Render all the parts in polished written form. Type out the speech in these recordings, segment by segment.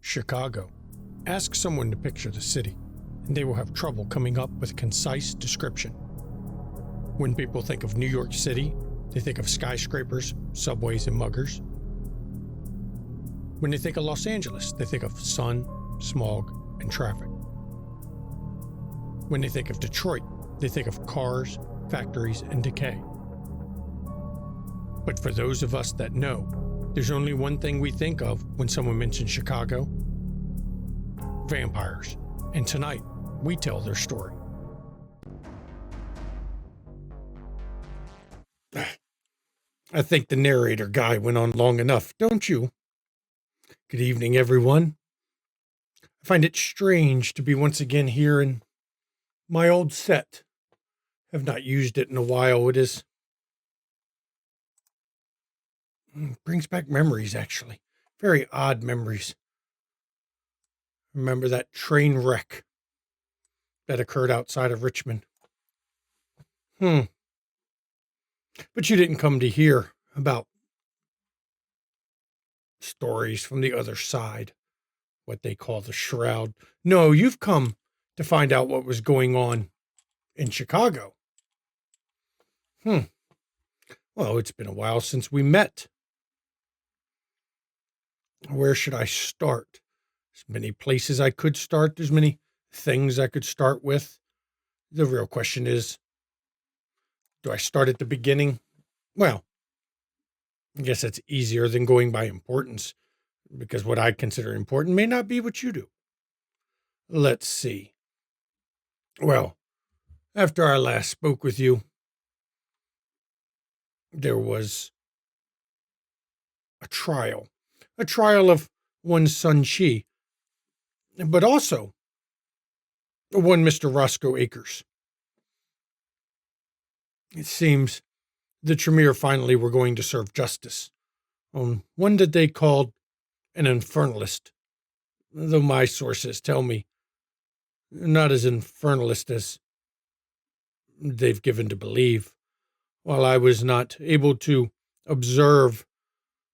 Chicago. Ask someone to picture the city, and they will have trouble coming up with a concise description. When people think of New York City, they think of skyscrapers, subways, and muggers. When they think of Los Angeles, they think of sun, smog, and traffic. When they think of Detroit, they think of cars, factories, and decay. But for those of us that know, there's only one thing we think of when someone mentions Chicago: vampires. And tonight, we tell their story. I think the narrator guy went on long enough, don't you? Good evening, everyone. I find it strange to be once again here in my old set. Have not used it in a while. It brings back memories, actually. Very odd memories. Remember that train wreck that occurred outside of Richmond. But you didn't come to hear about stories from the other side, what they call the shroud. No, you've come to find out what was going on in Chicago. Well, it's been a while since we met. Where should I start? There's many places I could start. There's many things I could start with. The real question is, do I start at the beginning? Well, I guess that's easier than going by importance, because what I consider important may not be what you do. Let's see. Well, after I last spoke with you, there was a trial of one son Chi, but also one Mr. Roscoe Akers. It seems the Tremere finally were going to serve justice on one that they called an infernalist, though my sources tell me not as infernalist as they've given to believe. While I was not able to observe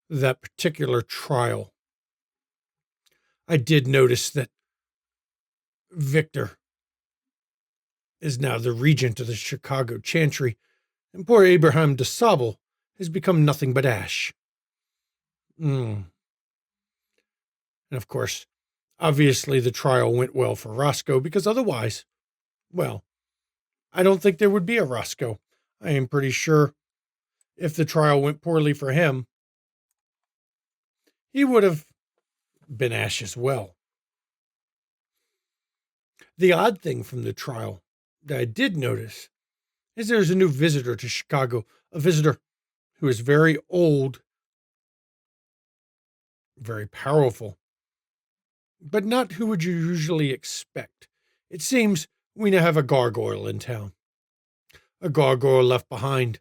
that particular trial, I did notice that Victor is now the regent of the Chicago Chantry, and poor Abraham de Sable has become nothing but ash. And of course, obviously the trial went well for Roscoe, because otherwise, well, I don't think there would be a Roscoe. I am pretty sure if the trial went poorly for him, he would have been ash as well. The odd thing from the trial that I did notice is there's a new visitor to Chicago, a visitor who is very old, very powerful, but not who would you usually expect. It seems we now have a gargoyle in town, a gargoyle left behind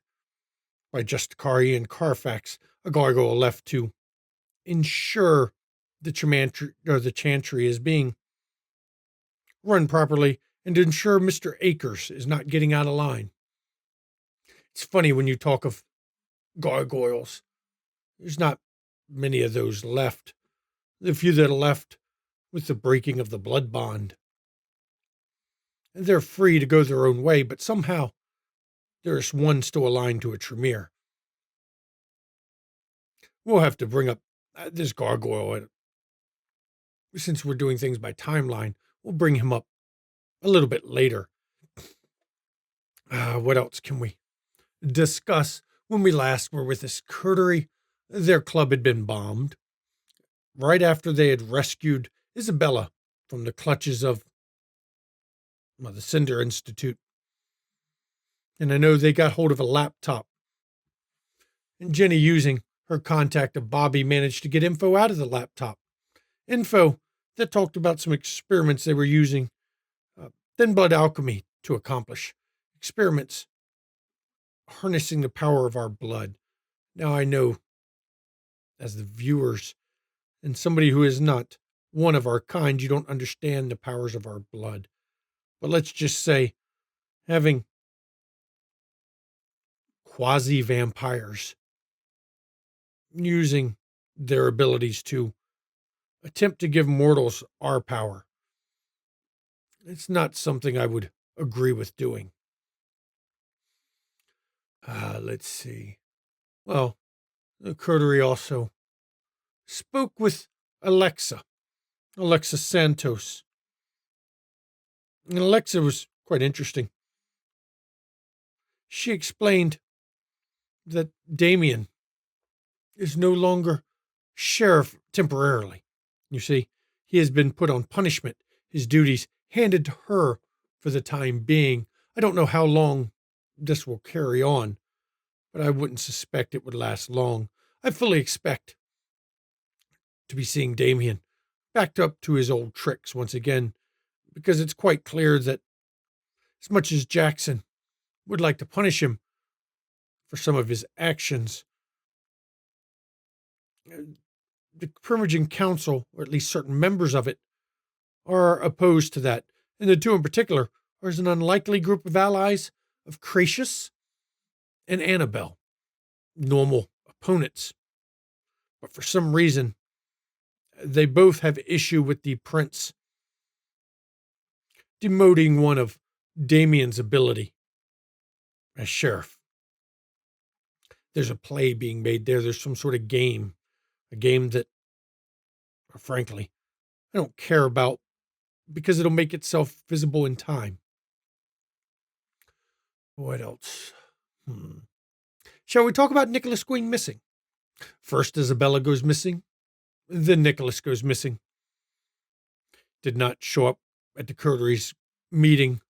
by Justicari and Carfax, a gargoyle left to ensure the Chantry is being run properly and to ensure Mr. Akers is not getting out of line. It's funny when you talk of gargoyles. There's not many of those left. The few that are left with the breaking of the blood bond. They're free to go their own way, but somehow there's one still aligned to a Tremere. We'll have to bring up this gargoyle. Since we're doing things by timeline, we'll bring him up a little bit later. What else can we discuss? When we last were with this coterie, their club had been bombed right after they had rescued Isabella from the clutches of the Cinder Institute. And I know they got hold of a laptop. And Jenny, using her contact of Bobby, managed to get info out of the laptop. Info that talked about some experiments they were using thin blood alchemy to accomplish. Experiments harnessing the power of our blood. Now I know, as the viewers and somebody who is not one of our kind, you don't understand the powers of our blood. But let's just say, having quasi-vampires using their abilities to attempt to give mortals our power. It's not something I would agree with doing. Let's see. Well, the coterie also spoke with Alexa Santos. And Alexa was quite interesting. She explained that Damien is no longer sheriff temporarily. You see, he has been put on punishment, his duties handed to her for the time being. I don't know how long this will carry on, but I wouldn't suspect it would last long. I fully expect to be seeing Damien backed up to his old tricks once again, because it's quite clear that as much as Jackson would like to punish him for some of his actions, the Primogene Council, or at least certain members of it, are opposed to that. And the two in particular are an unlikely group of allies of Cratius and Annabelle, normal opponents. But for some reason, they both have issue with the prince demoting one of Damien's ability as sheriff. There's a play being made there. There's some sort of game, a game that, frankly, I don't care about because it'll make itself visible in time. What else? Shall we talk about Nicholas going missing? First, Isabella goes missing, then Nicholas goes missing. Did not show up at the coteries meeting.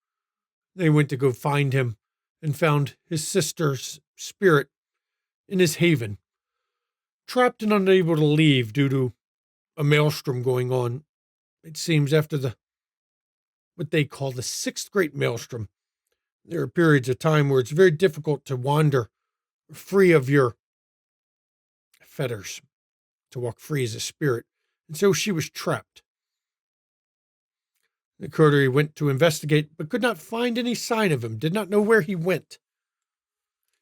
They went to go find him and found his sister's spirit in his haven, trapped and unable to leave due to a maelstrom going on. It seems after what they call the sixth great maelstrom, there are periods of time where it's very difficult to wander free of your fetters, to walk free as a spirit. And so she was trapped. The coterie went to investigate, but could not find any sign of him, did not know where he went.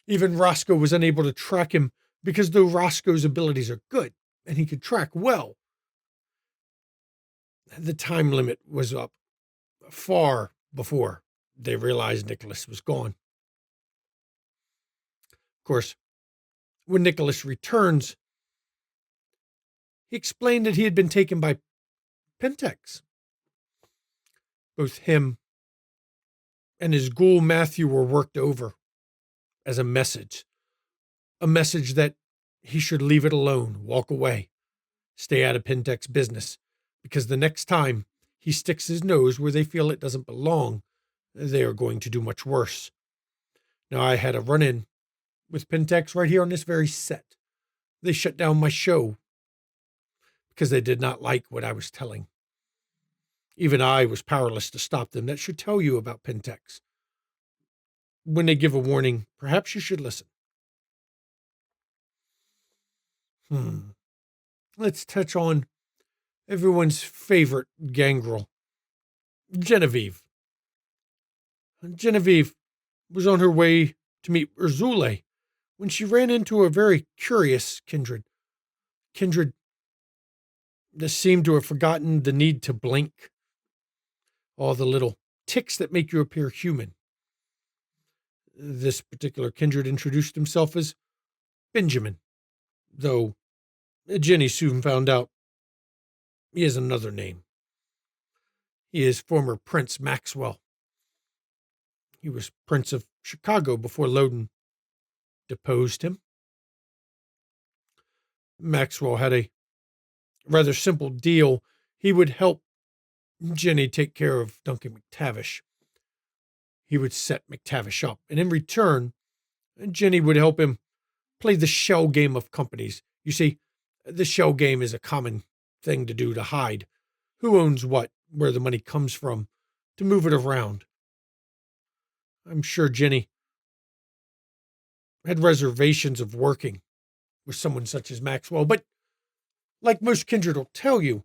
Even Roscoe was unable to track him because though Roscoe's abilities are good and he could track well, the time limit was up far before they realized Nicholas was gone. Of course, when Nicholas returns, he explained that he had been taken by Pentex. Both him and his ghoul Matthew were worked over as a message that he should leave it alone, walk away, stay out of Pentex business, because the next time he sticks his nose where they feel it doesn't belong, they are going to do much worse. Now, I had a run-in with Pentex right here on this very set. They shut down my show because they did not like what I was telling. Even I was powerless to stop them. That should tell you about Pentex. When they give a warning, perhaps you should listen. Let's touch on everyone's favorite gangrel, Genevieve. Genevieve was on her way to meet Urzule when she ran into a very curious kindred. Kindred that seemed to have forgotten the need to blink. All the little ticks that make you appear human. This particular kindred introduced himself as Benjamin, though Jenny soon found out he has another name. He is former Prince Maxwell. He was Prince of Chicago before Loden deposed him. Maxwell had a rather simple deal. He would help Jenny take care of Duncan McTavish. He would set McTavish up, and in return, Jenny would help him play the shell game of companies. You see, the shell game is a common thing to do to hide who owns what, where the money comes from, to move it around. I'm sure Jenny had reservations of working with someone such as Maxwell, but like most kindred will tell you,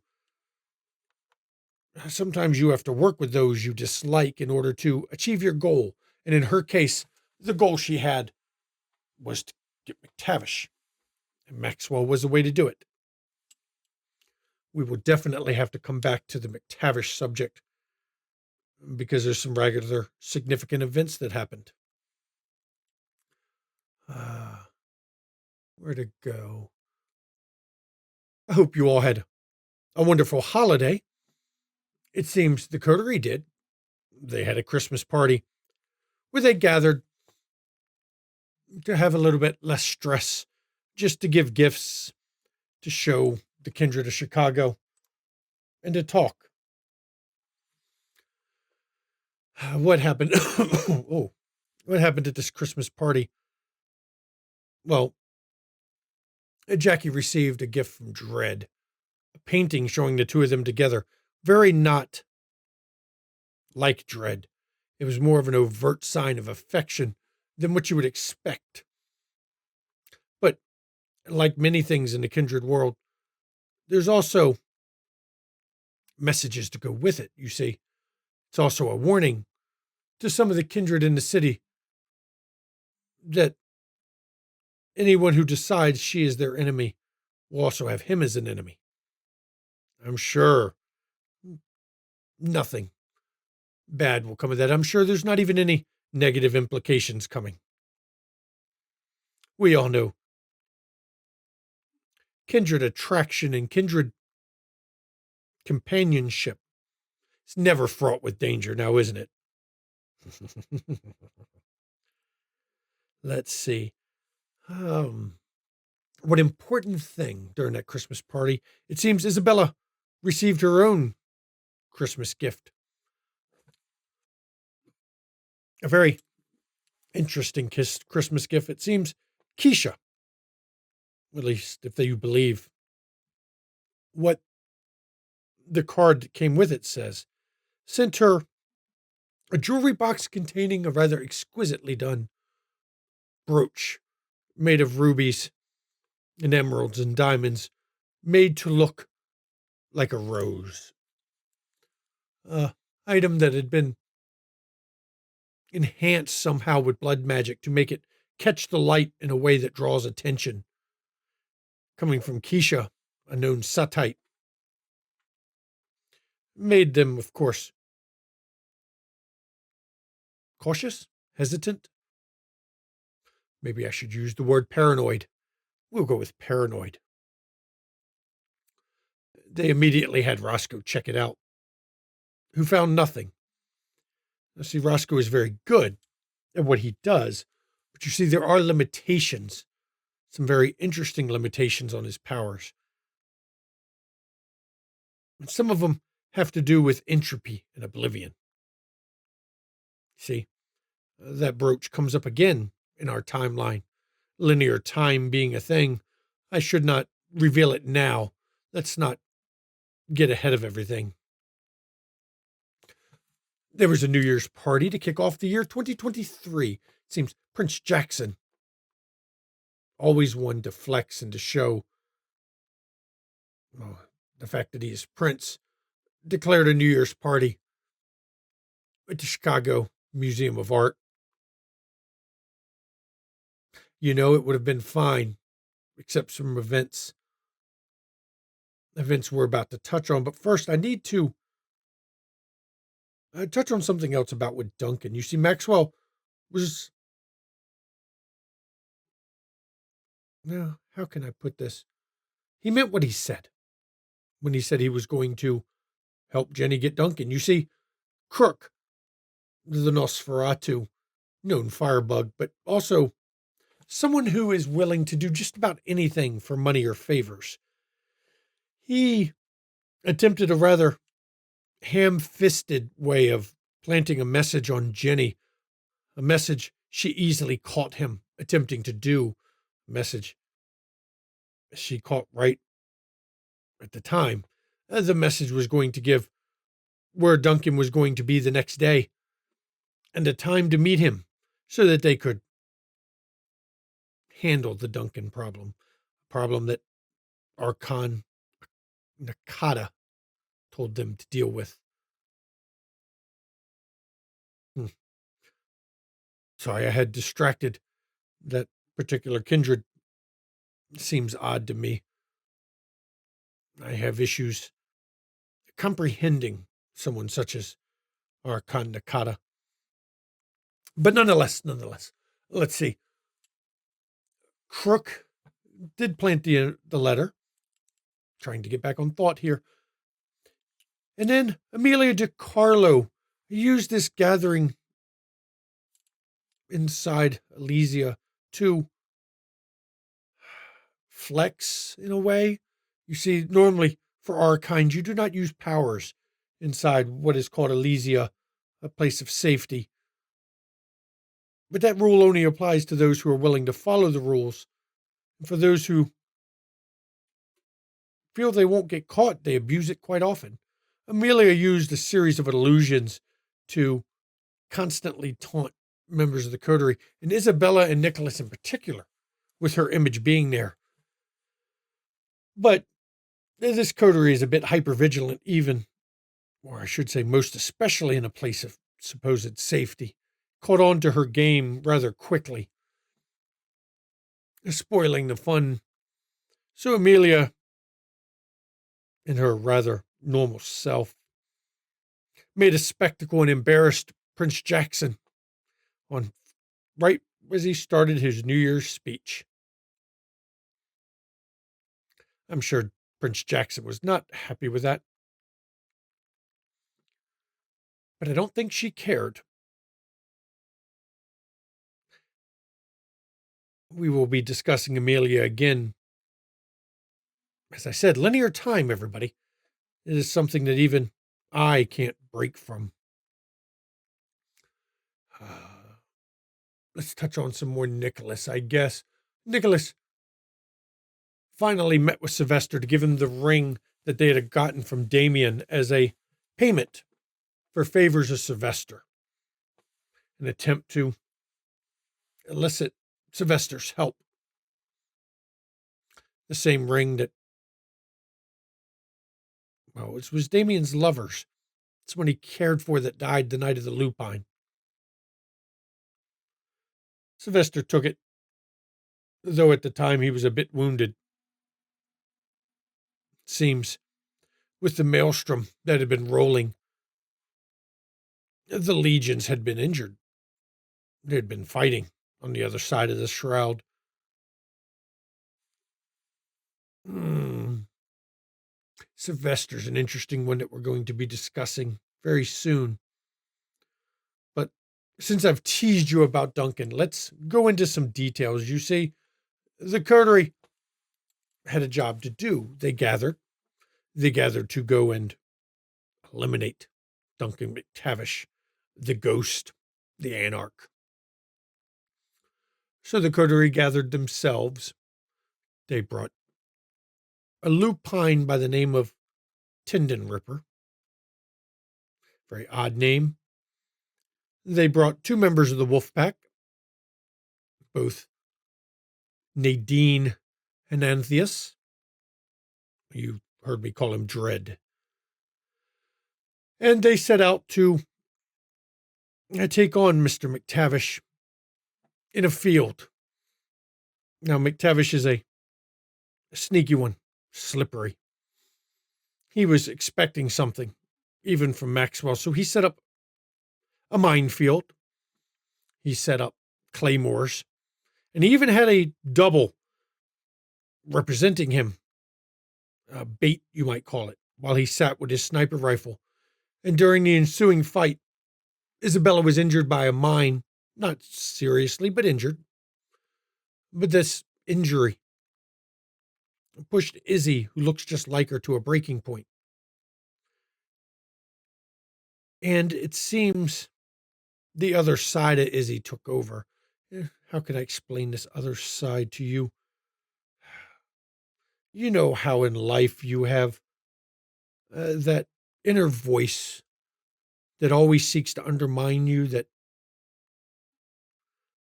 sometimes you have to work with those you dislike in order to achieve your goal. And in her case, the goal she had was to get McTavish. And Maxwell was the way to do it. We will definitely have to come back to the McTavish subject because there's some regular significant events that happened. Where to go? I hope you all had a wonderful holiday. It seems the coterie did. They had a Christmas party where they gathered to have a little bit less stress, just to give gifts, to show the kindred of Chicago, and to talk. What happened? Oh, what happened at this Christmas party? Well, Jackie received a gift from Dredd, a painting showing the two of them together. Very not like Dredd. It was more of an overt sign of affection than what you would expect. But like many things in the kindred world, there's also messages to go with it, you see. It's also a warning to some of the kindred in the city that anyone who decides she is their enemy will also have him as an enemy. I'm sure nothing bad will come of that. I'm sure there's not even any negative implications coming. We all know kindred attraction and kindred companionship. It's never fraught with danger now, isn't it? Let's see. What important thing during that Christmas party? It seems Isabella received her own Christmas gift. A very interesting Christmas gift. It seems Keisha, at least if you believe what the card that came with it says, sent her a jewelry box containing a rather exquisitely done brooch made of rubies and emeralds and diamonds, made to look like a rose. Item that had been enhanced somehow with blood magic to make it catch the light in a way that draws attention. Coming from Keisha, a known Suttite, made them, of course, cautious, hesitant. Maybe I should use the word paranoid. We'll go with paranoid. They immediately had Roscoe check it out, who found nothing. Now, see, Roscoe is very good at what he does, but you see, there are limitations, some very interesting limitations on his powers. And some of them have to do with entropy and oblivion. See, that brooch comes up again in our timeline. Linear time being a thing. I should not reveal it now. Let's not get ahead of everything. There was a New Year's party to kick off the year 2023. It seems Prince Jackson, always one to flex and to show the fact that he is Prince, declared a New Year's party at the Chicago Museum of Art. You know, it would have been fine, except some events we're about to touch on. But first, I need to touch on something else about with Duncan. You see, Maxwell was, now, how can I put this? He meant what he said when he said he was going to help Jenny get Duncan. You see, Crook, the Nosferatu, known firebug, but also someone who is willing to do just about anything for money or favors. He attempted a rather ham-fisted way of planting a message on Jenny, a message she easily caught him attempting to do, a message she caught right at the time. The message was going to give where Duncan was going to be the next day and a time to meet him so that they could handle the Duncan problem, a problem that Archon Nakata told them to deal with. Sorry, I had distracted. That particular kindred seems odd to me. I have issues comprehending someone such as Arkan Nakata. But nonetheless, let's see. Crook did plant the letter, trying to get back on thought here. And then Amelia DiCarlo used this gathering inside Elysia to flex in a way. You see, normally for our kind, you do not use powers inside what is called Elysia, a place of safety. But that rule only applies to those who are willing to follow the rules. And for those who feel they won't get caught, they abuse it quite often. Amelia used a series of illusions to constantly taunt members of the coterie, and Isabella and Nicholas in particular, with her image being there. But this coterie is a bit hypervigilant, even, or I should say most especially in a place of supposed safety, caught on to her game rather quickly, spoiling the fun. So Amelia, in her rather normal self, made a spectacle and embarrassed Prince Jackson on right as he started his New Year's speech. I'm sure Prince Jackson was not happy with that, but I don't think she cared. We will be discussing Amelia again. As I said, linear time, everybody. It is something that even I can't break from. Let's touch on some more Nicholas, I guess. Nicholas finally met with Sylvester to give him the ring that they had gotten from Damien as a payment for favors of Sylvester. An attempt to elicit Sylvester's help. The same ring that, well, it was Damien's lover's. It's one he cared for that died the night of the lupine. Sylvester took it, though at the time he was a bit wounded. It seems, with the maelstrom that had been rolling, the legions had been injured. They had been fighting on the other side of the shroud. Sylvester's an interesting one that we're going to be discussing very soon. But since I've teased you about Duncan, let's go into some details. You see, the coterie had a job to do. They gathered to go and eliminate Duncan McTavish, the ghost, the anarch. So the coterie gathered themselves. They brought a lupine by the name of Tendon Ripper. Very odd name. They brought two members of the wolf pack, both Nadine and Antheus. You heard me call him Dread. And they set out to take on Mr. McTavish in a field. Now, McTavish is a sneaky one, slippery. He was expecting something, even from Maxwell, so he set up a minefield. He set up claymores, and he even had a double representing him, a bait, you might call it, while he sat with his sniper rifle. And during the ensuing fight, Isabella was injured by a mine, not seriously, but injured. But this injury pushed Izzy, who looks just like her, to a breaking point. And it seems the other side of Izzy took over. How can I explain this other side to you? You know how in life you have that inner voice that always seeks to undermine you, that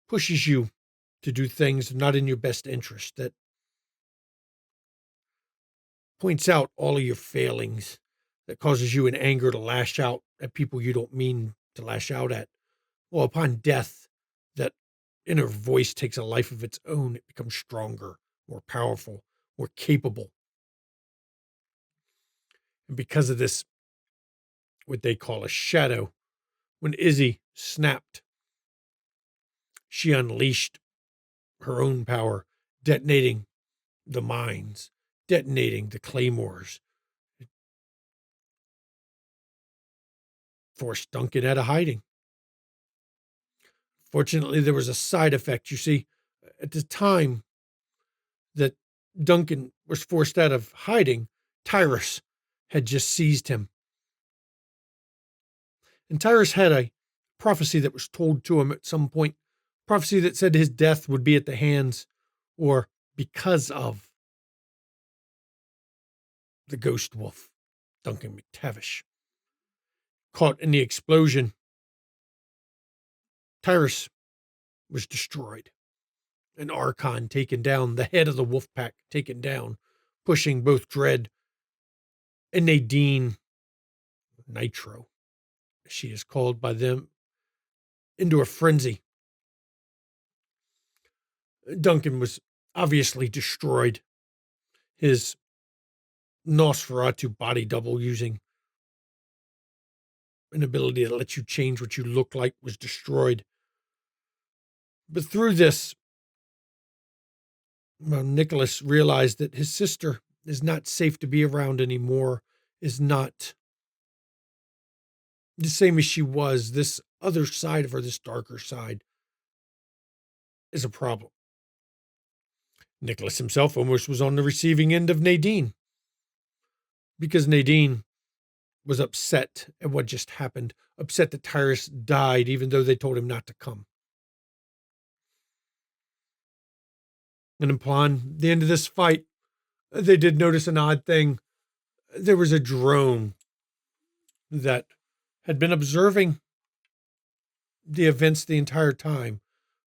pushes you to do things not in your best interest, that points out all of your failings, that causes you in anger to lash out at people you don't mean to lash out at. Well, upon death, that inner voice takes a life of its own. It becomes stronger, more powerful, more capable. And because of this, what they call a shadow, when Izzy snapped, she unleashed her own power, detonating the mines, detonating the claymores. It forced Duncan out of hiding. Fortunately, there was a side effect. You see, at the time that Duncan was forced out of hiding, Tyrus had just seized him. And Tyrus had a prophecy that was told to him at some point, prophecy that said his death would be at the hands or because of the ghost wolf, Duncan McTavish. Caught in the explosion, Tyrus was destroyed. An Archon taken down, the head of the wolf pack taken down, pushing both Dread and Nadine Nitro, as she is called by them, into a frenzy. Duncan was obviously destroyed. His Nosferatu body double, using an ability that lets you change what you look like, was destroyed. But through this, Nicholas realized that his sister is not safe to be around anymore, is not the same as she was. This other side of her, this darker side, is a problem. Nicholas himself almost was on the receiving end of Nadine, because Nadine was upset at what just happened, upset that Tyrus died, even though they told him not to come. And upon the end of this fight, they did notice an odd thing. There was a drone that had been observing the events the entire time.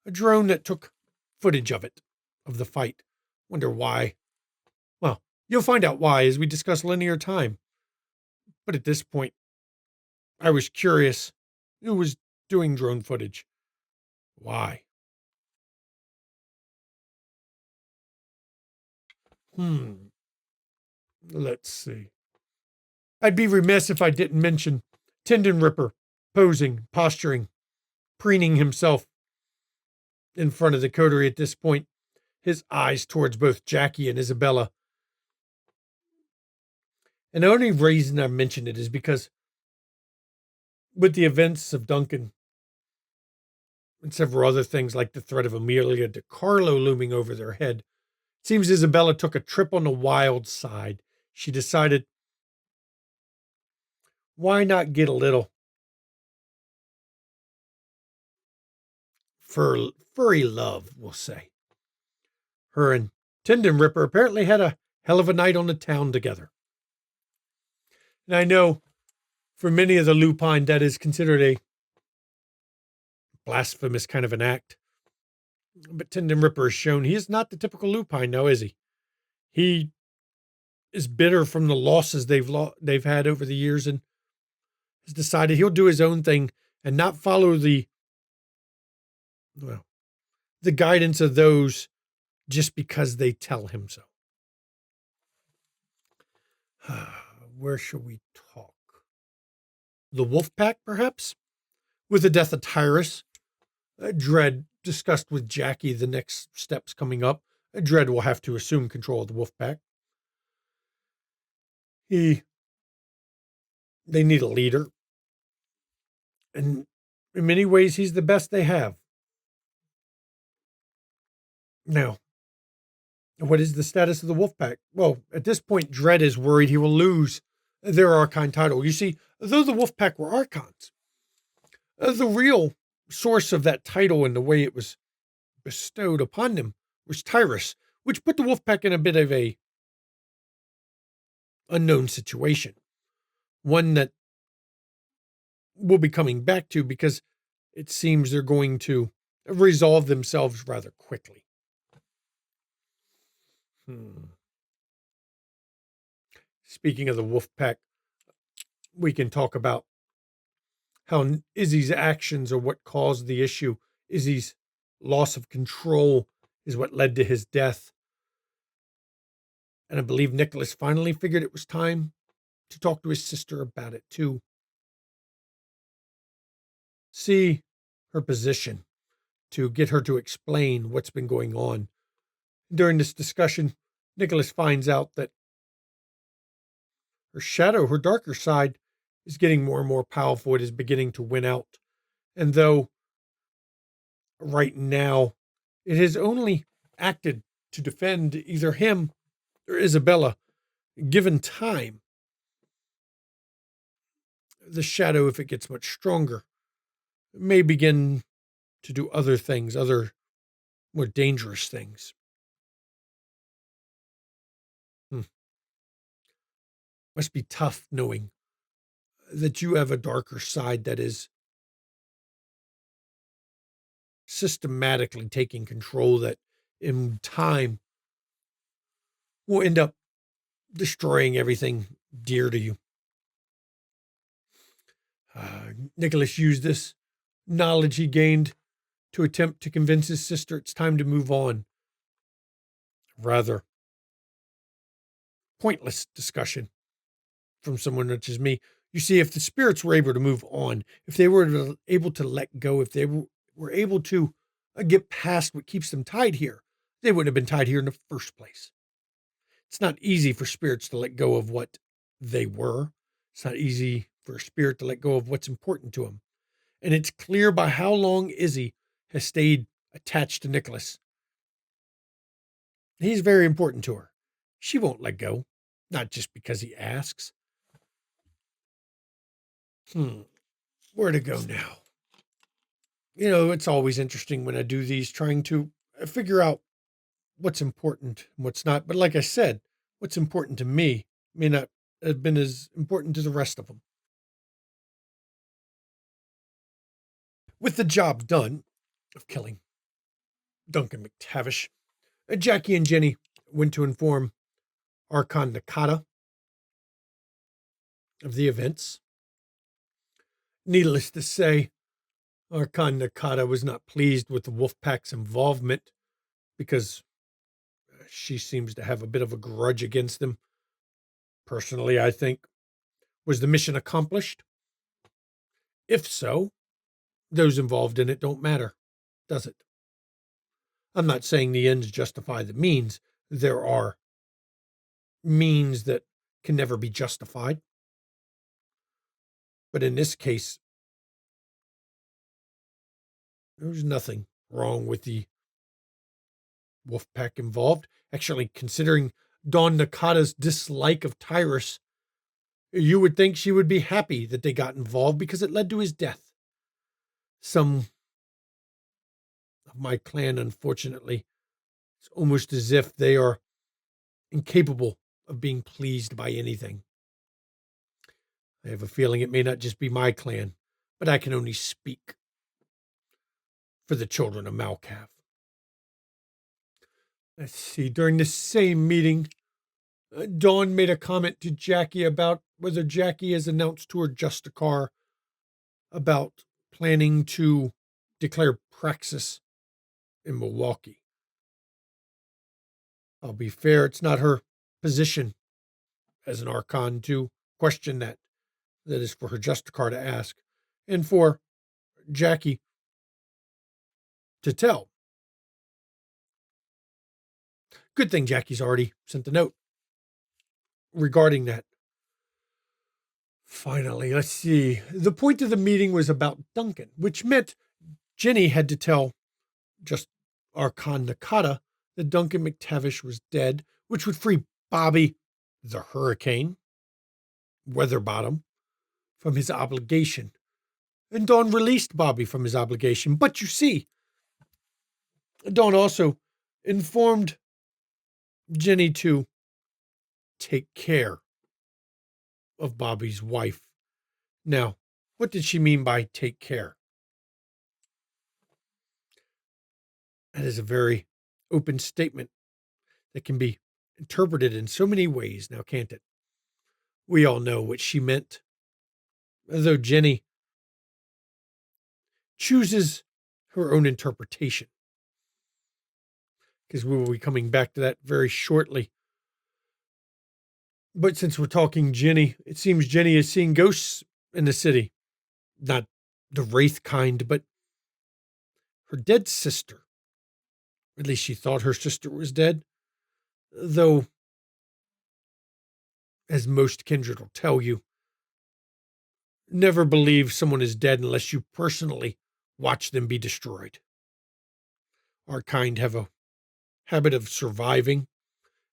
A drone that took footage of it, of the fight. Wonder why. Well, you'll find out why as we discuss linear time. But at this point, I was curious who was doing drone footage. Why? Let's see. I'd be remiss if I didn't mention Tendon Ripper, posing, posturing, preening himself in front of the coterie at this point, his eyes towards both Jackie and Isabella. And the only reason I mention it is because with the events of Duncan and several other things like the threat of Amelia DiCarlo looming over their head, it seems Isabella took a trip on the wild side. She decided, why not get a little furry love, we'll say. Her and Tendon Ripper apparently had a hell of a night on the town together. And I know for many of the lupine, that is considered a blasphemous kind of an act. But Tendon Ripper has shown he is not the typical lupine now, is he? He is bitter from the losses they've had over the years, and has decided he'll do his own thing and not follow the guidance of those just because they tell him so. Where shall we talk? The wolf pack, perhaps? With the death of Tyrus, Dread discussed with Jackie the next steps coming up. Dread will have to assume control of the wolf pack. They need a leader. And in many ways, he's the best they have. Now, what is the status of the wolf pack? Well, at this point, Dread is worried he will lose their Archon title. You see, though the wolf pack were Archons, the real source of that title and the way it was bestowed upon them was Tyrus, which put the wolf pack in a bit of a unknown situation. One that we'll be coming back to because it seems they're going to resolve themselves rather quickly. Speaking of the wolf pack, we can talk about how Izzy's actions are what caused the issue. Izzy's loss of control is what led to his death. And I believe Nicholas finally figured it was time to talk to his sister about it, to see her position, to get her to explain what's been going on. During this discussion, Nicholas finds out that her shadow, her darker side, is getting more and more powerful. It is beginning to win out. And though right now it has only acted to defend either him or Isabella, given time, the shadow, if it gets much stronger, may begin to do other things, other more dangerous things. Must be tough knowing that you have a darker side that is systematically taking control, that in time will end up destroying everything dear to you. Nicholas used this knowledge he gained to attempt to convince his sister it's time to move on. Rather pointless discussion from someone such as me. You see, if the spirits were able to move on, if they were able to let go, if they were able to get past what keeps them tied here, they wouldn't have been tied here in the first place. It's not easy for spirits to let go of what they were. It's not easy for a spirit to let go of what's important to him. And it's clear by how long Izzy has stayed attached to Nicholas. He's very important to her. She won't let go, not just because he asks. Where to go now? You know, it's always interesting when I do these, trying to figure out what's important and what's not. But like I said, what's important to me may not have been as important to the rest of them. With the job done of killing Duncan McTavish, Jackie and Jenny went to inform Archon Nakata of the events. Needless to say, Archon Nakata was not pleased with the Wolfpack's involvement because she seems to have a bit of a grudge against them. Personally, I think, was the mission accomplished? If so, those involved in it don't matter, does it? I'm not saying the ends justify the means. There are means that can never be justified. But in this case, there's nothing wrong with the Wolfpack involved. Actually, considering Dawn Nakata's dislike of Tyrus, you would think she would be happy that they got involved because it led to his death. Some of my clan, unfortunately, it's almost as if they are incapable of being pleased by anything. I have a feeling it may not just be my clan, but I can only speak for the children of Malkav. Let's see, during this same meeting, Dawn made a comment to Jackie about whether Jackie has announced to her Justicar about planning to declare Praxis in Milwaukee. I'll be fair, it's not her position as an Archon to question that. That is for her Justicar to ask, and for Jackie to tell. Good thing Jackie's already sent the note regarding that. Finally, let's see. The point of the meeting was about Duncan, which meant Jenny had to tell just Archon Nakata that Duncan McTavish was dead, which would free Bobby the Hurricane, Weatherbottom, from his obligation. And Dawn released Bobby from his obligation. But you see, Dawn also informed Jenny to take care of Bobby's wife. Now, what did she mean by take care? That is a very open statement that can be interpreted in so many ways now, can't it? We all know what she meant, though Jenny chooses her own interpretation, because we will be coming back to that very shortly. But since we're talking Jenny, it seems Jenny is seeing ghosts in the city. Not the wraith kind, but her dead sister. At least she thought her sister was dead. Though, as most kindred will tell you, never believe someone is dead unless you personally watch them be destroyed. Our kind have a habit of surviving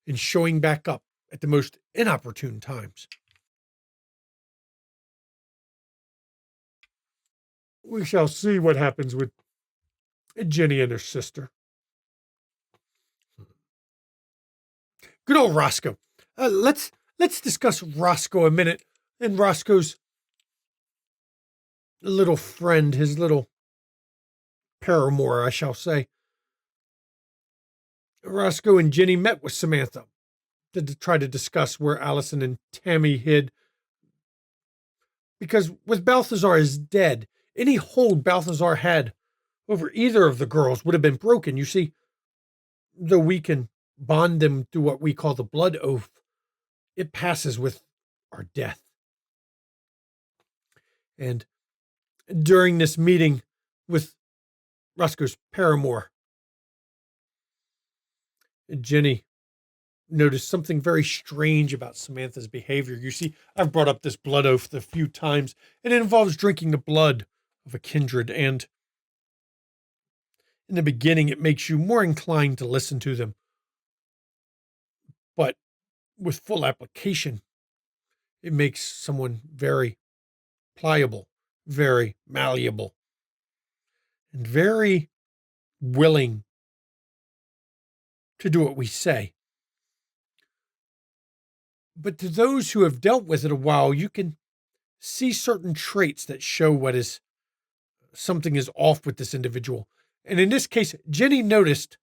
and showing back up at the most inopportune times. We shall see what happens with Jenny and her sister. Good old Roscoe. Let's discuss Roscoe a minute and Roscoe's little friend, his little paramour, I shall say. Roscoe and Jenny met with Samantha to try to discuss where Allison and Tammy hid. Because with Balthazar is dead, any hold Balthazar had over either of the girls would have been broken. You see, though we can bond them through what we call the blood oath, it passes with our death. And during this meeting with Roscoe's paramour, Jenny noticed something very strange about Samantha's behavior. You see, I've brought up this blood oath a few times, and it involves drinking the blood of a kindred. And in the beginning, it makes you more inclined to listen to them. But with full application, it makes someone very pliable, very malleable, and very willing to do what we say. But to those who have dealt with it a while, you can see certain traits that show something is off with this individual. And in this case, Jenny noticed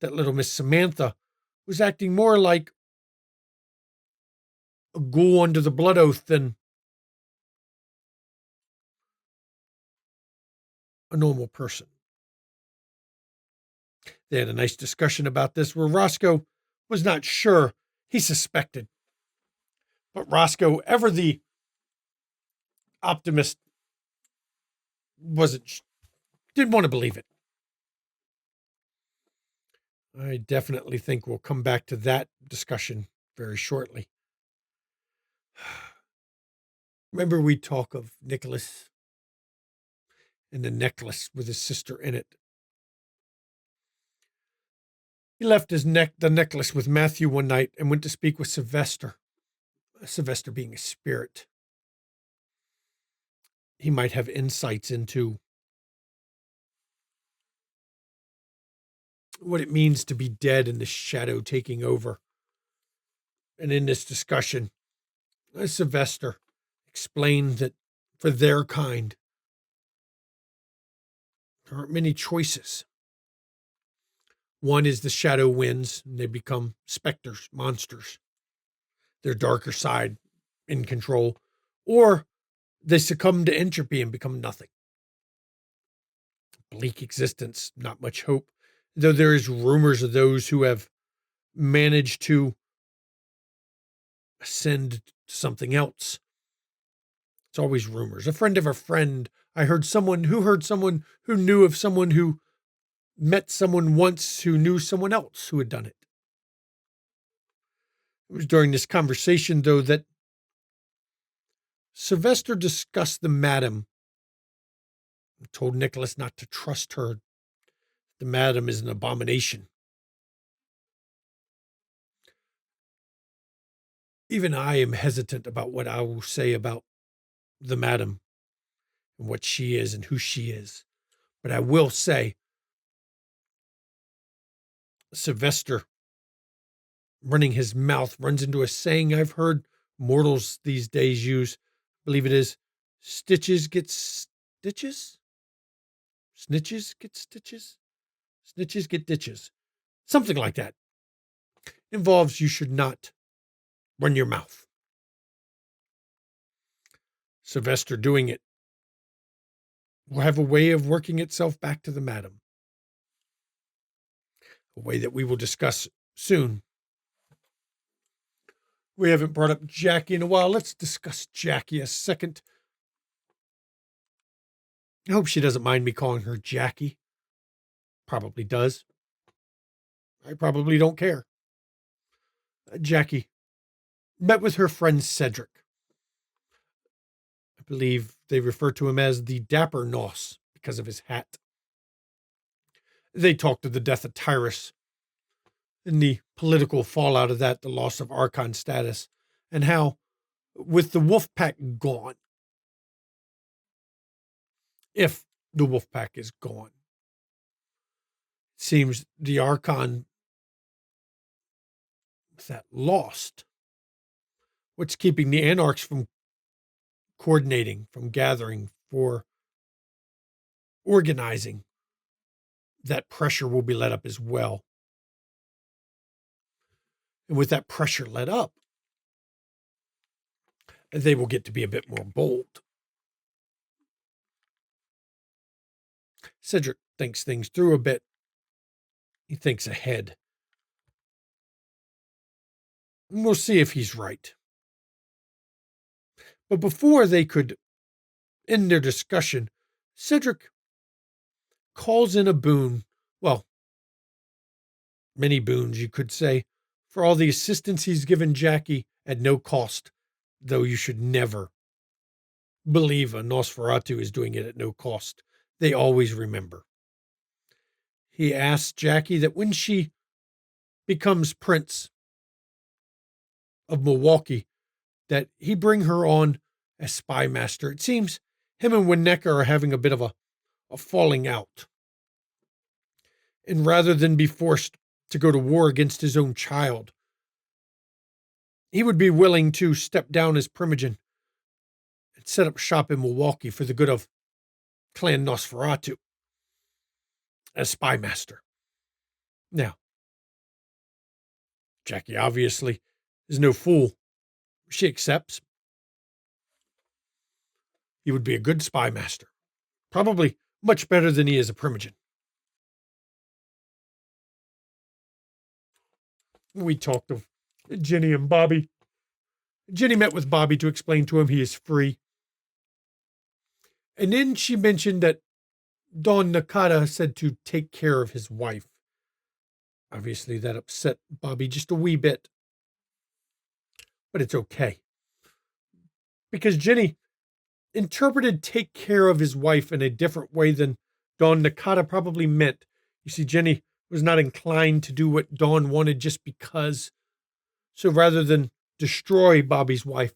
that little Miss Samantha was acting more like a ghoul under the blood oath than a normal person. They had a nice discussion about this where Roscoe was not sure. He suspected. But Roscoe, ever the optimist, didn't want to believe it. I definitely think we'll come back to that discussion very shortly. Remember we talk of Nicholas and the necklace with his sister in it. He left the necklace with Matthew one night and went to speak with Sylvester. Sylvester being a spirit. He might have insights into what it means to be dead and the shadow taking over. And in this discussion, Sylvester explained that for their kind, there aren't many choices. One is the shadow wins, and they become specters, monsters. Their darker side in control. Or they succumb to entropy and become nothing. Bleak existence, not much hope. Though there is rumors of those who have managed to ascend to something else. It's always rumors. A friend of a friend. I heard someone who knew of someone who met someone once who knew someone else who had done it. It was during this conversation, though, that Sylvester discussed the madam and told Nicholas not to trust her. The madam is an abomination. Even I am hesitant about what I will say about the madam and what she is and who she is. But I will say, Sylvester, running his mouth, runs into a saying I've heard mortals these days use. I believe it is, stitches get stitches? Snitches get stitches? Snitches get ditches. Something like that. Involves you should not run your mouth. Sylvester doing it will have a way of working itself back to the madam. A way that we will discuss soon. We haven't brought up Jackie in a while. Let's discuss Jackie a second. I hope she doesn't mind me calling her Jackie. Probably does. I probably don't care. Jackie met with her friend Cedric. I believe they refer to him as the Dapper Nos because of his hat. They talked of the death of Tyrus and the political fallout of that, the loss of Archon status, and how, with the wolf pack gone, if the wolf pack is gone, it seems the Archon that lost. What's keeping the Anarchs from coordinating, from gathering, for organizing? That pressure will be let up as well. And with that pressure let up, they will get to be a bit more bold. Cedric thinks things through a bit. He thinks ahead. And we'll see if he's right. But before they could end their discussion, Cedric calls in a boon. Well, many boons, you could say, for all the assistance he's given Jackie at no cost, though you should never believe a Nosferatu is doing it at no cost. They always remember. He asks Jackie that when she becomes Prince of Milwaukee, that he bring her on as spy master. It seems him and Winnecker are having a bit of a falling out. And rather than be forced to go to war against his own child, he would be willing to step down as Primogen and set up shop in Milwaukee for the good of Clan Nosferatu as spy master. Now, Jackie obviously is no fool. She accepts. He would be a good spy master. Probably much better than he is a Primogen. We talked of Jenny and Bobby. Jenny met with Bobby to explain to him he is free. And then she mentioned that Don Nakata said to take care of his wife. Obviously, that upset Bobby just a wee bit. But it's okay. Because Jenny interpreted take care of his wife in a different way than Don Nakata probably meant. You see, Jenny was not inclined to do what Don wanted just because. So rather than destroy Bobby's wife,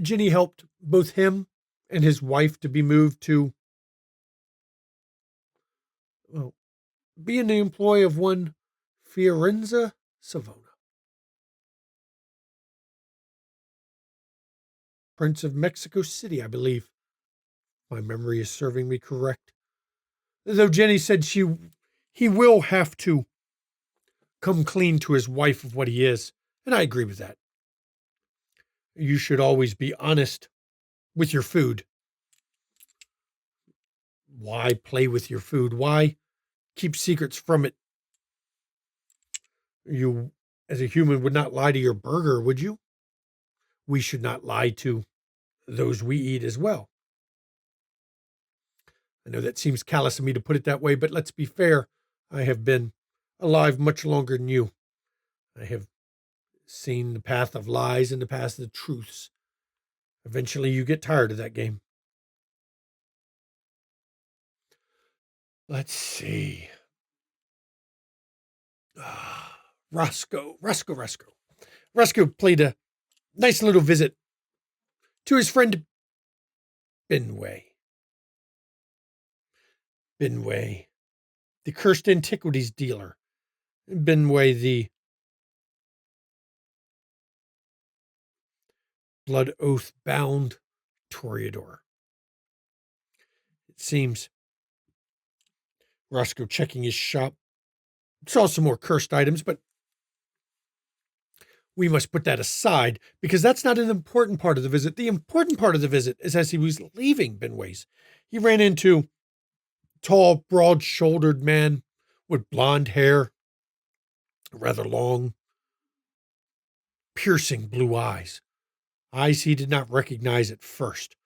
Jenny helped both him and his wife to be moved to, well, be in the employ of one Fiorenza Savona, Prince of Mexico City, I believe. My memory is serving me correct. Though Jenny said he will have to come clean to his wife of what he is, and I agree with that. You should always be honest with your food. Why play with your food? Why keep secrets from it? You, as a human, would not lie to your burger, would you? We should not lie to those we eat as well. I know that seems callous of me to put it that way, but let's be fair. I have been alive much longer than you. I have seen the path of lies and the path of truths. Eventually, you get tired of that game. Let's see. Roscoe played a nice little visit to his friend Benway. Benway, the cursed antiquities dealer. Benway, the blood oath bound Toreador. It seems Roscoe, checking his shop, saw some more cursed items, but we must put that aside because that's not an important part of the visit. The important part of the visit is as he was leaving Benway's, he ran into a tall, broad-shouldered man with blonde hair, rather long, piercing blue eyes. Eyes he did not recognize at first.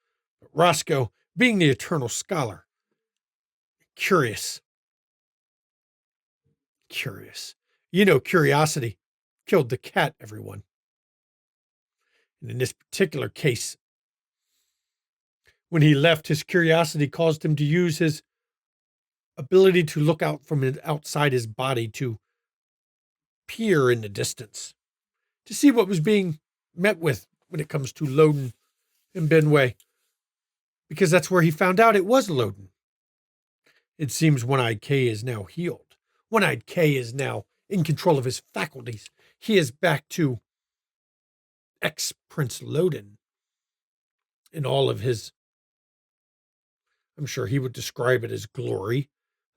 But Roscoe, being the eternal scholar, curious. You know, curiosity killed the cat, everyone. And in this particular case, when he left, his curiosity caused him to use his ability to look out from outside his body to peer in the distance, to see what was being met with when it comes to Loden and Benway, because that's where he found out it was Loden. It seems One-Eyed K is now healed. One-Eyed K is now in control of his faculties. He is back to ex-Prince Loden in all of his, I'm sure he would describe it as glory.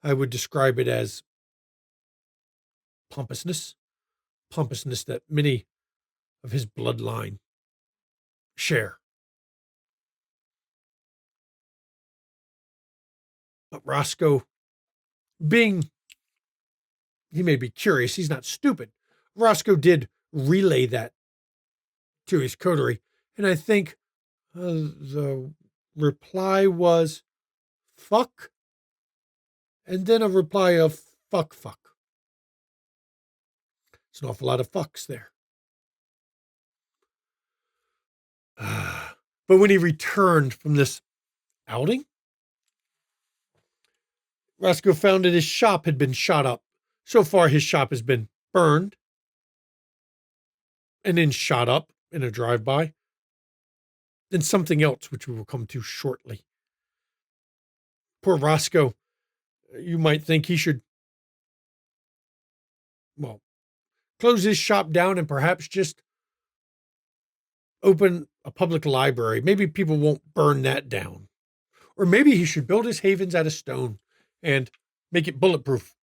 I would describe it as pompousness that many of his bloodline share. But Roscoe, being, he may be curious, he's not stupid. Roscoe did relay that to his coterie, and I think the reply was fuck, and then a reply of fuck. It's an awful lot of fucks there. But when he returned from this outing, Roscoe found that his shop had been shot up. So far, his shop has been burned and then shot up in a drive-by. Then something else, which we will come to shortly. Poor Roscoe, you might think he should, well, close his shop down and perhaps just open a public library. Maybe people won't burn that down. Or maybe he should build his havens out of stone and make it bulletproof.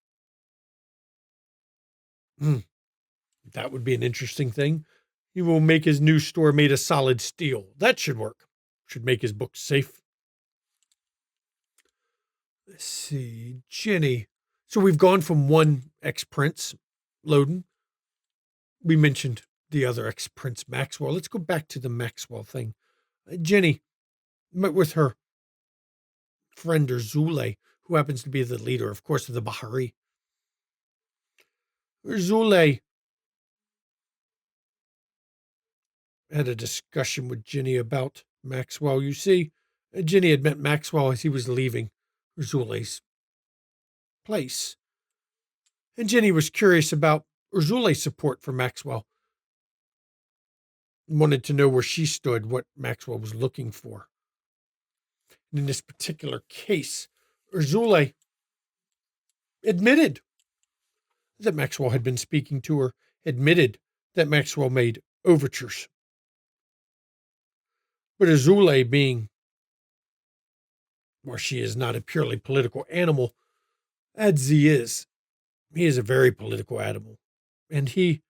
That would be an interesting thing. He will make his new store made of solid steel. That should work. Should make his books safe. Let's see. Ginny. So we've gone from one ex-prince, Loden. We mentioned the other ex-prince, Maxwell. Let's go back to the Maxwell thing. Ginny met with her friend Urzule, who happens to be the leader, of course, of the Bahari. Urzule had a discussion with Ginny about Maxwell. You see, Ginny had met Maxwell as he was leaving Urzule's place. And Ginny was curious about Urzule's support for Maxwell. Wanted to know where she stood, what Maxwell was looking for. And in this particular case, Urzule admitted that Maxwell had been speaking to her, admitted that Maxwell made overtures. But Urzule, being, well, she is not a purely political animal, as he is a very political animal. And he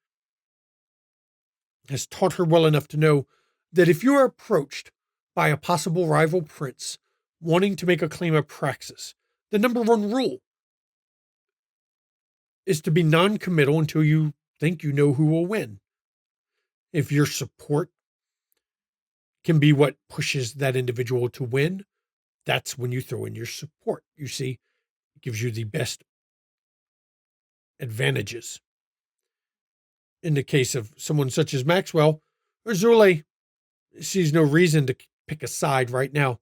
has taught her well enough to know that if you are approached by a possible rival prince wanting to make a claim of praxis, the number one rule is to be non-committal until you think you know who will win. If your support can be what pushes that individual to win, that's when you throw in your support. You see, it gives you the best advantages. In the case of someone such as Maxwell, Urzule sees no reason to pick a side right now.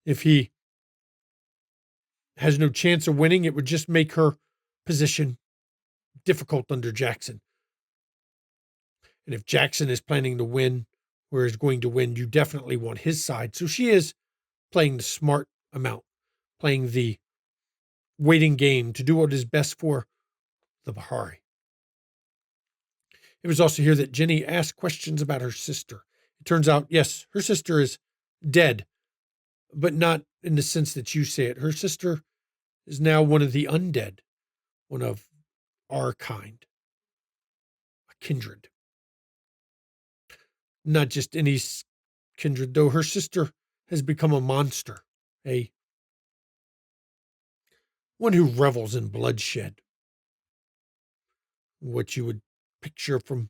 If he has no chance of winning, it would just make her position difficult under Jackson. And if Jackson is planning to win or is going to win, you definitely want his side. So she is playing the smart amount, playing the waiting game to do what is best for the Bahari. It was also here that Ginny asked questions about her sister. It turns out, yes, her sister is dead, but not in the sense that you say it. Her sister is now one of the undead, one of our kind, a kindred. Not just any kindred, though. Her sister has become a monster, one who revels in bloodshed. What you would picture from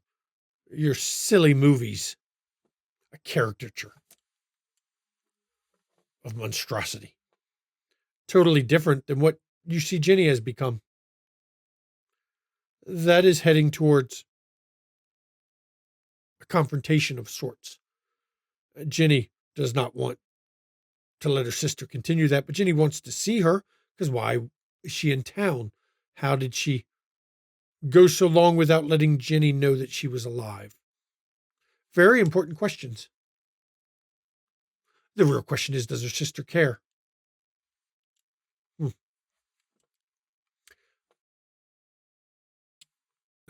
your silly movies a caricature of monstrosity. Totally different than what you see Ginny has become. That is heading towards a confrontation of sorts. Ginny does not want to let her sister continue that, but Ginny wants to see her because why is she in town? How did she go so long without letting Ginny know that she was alive? Very important questions. The real question is, does her sister care?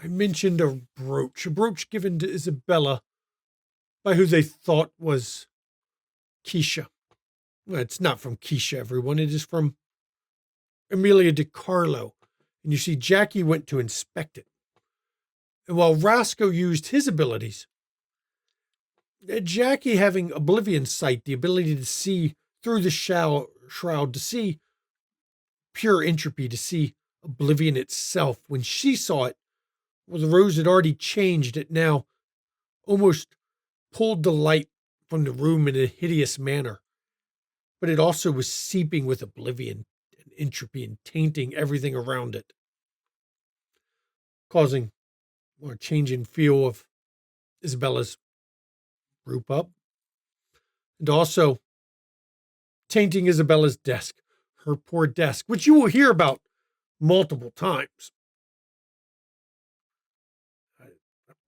I mentioned a brooch given to Isabella by who they thought was Keisha. Well, it's not from Keisha, everyone. It is from Amelia DiCarlo. And you see, Jackie went to inspect it. And while Roscoe used his abilities, Jackie, having oblivion sight, the ability to see through the shroud, to see pure entropy, to see oblivion itself, when she saw it, well, the rose had already changed. It now almost pulled the light from the room in a hideous manner. But it also was seeping with oblivion and entropy and tainting everything around it, causing a change in feel of Isabella's brew pub, and also tainting Isabella's desk, her poor desk, which you will hear about multiple times.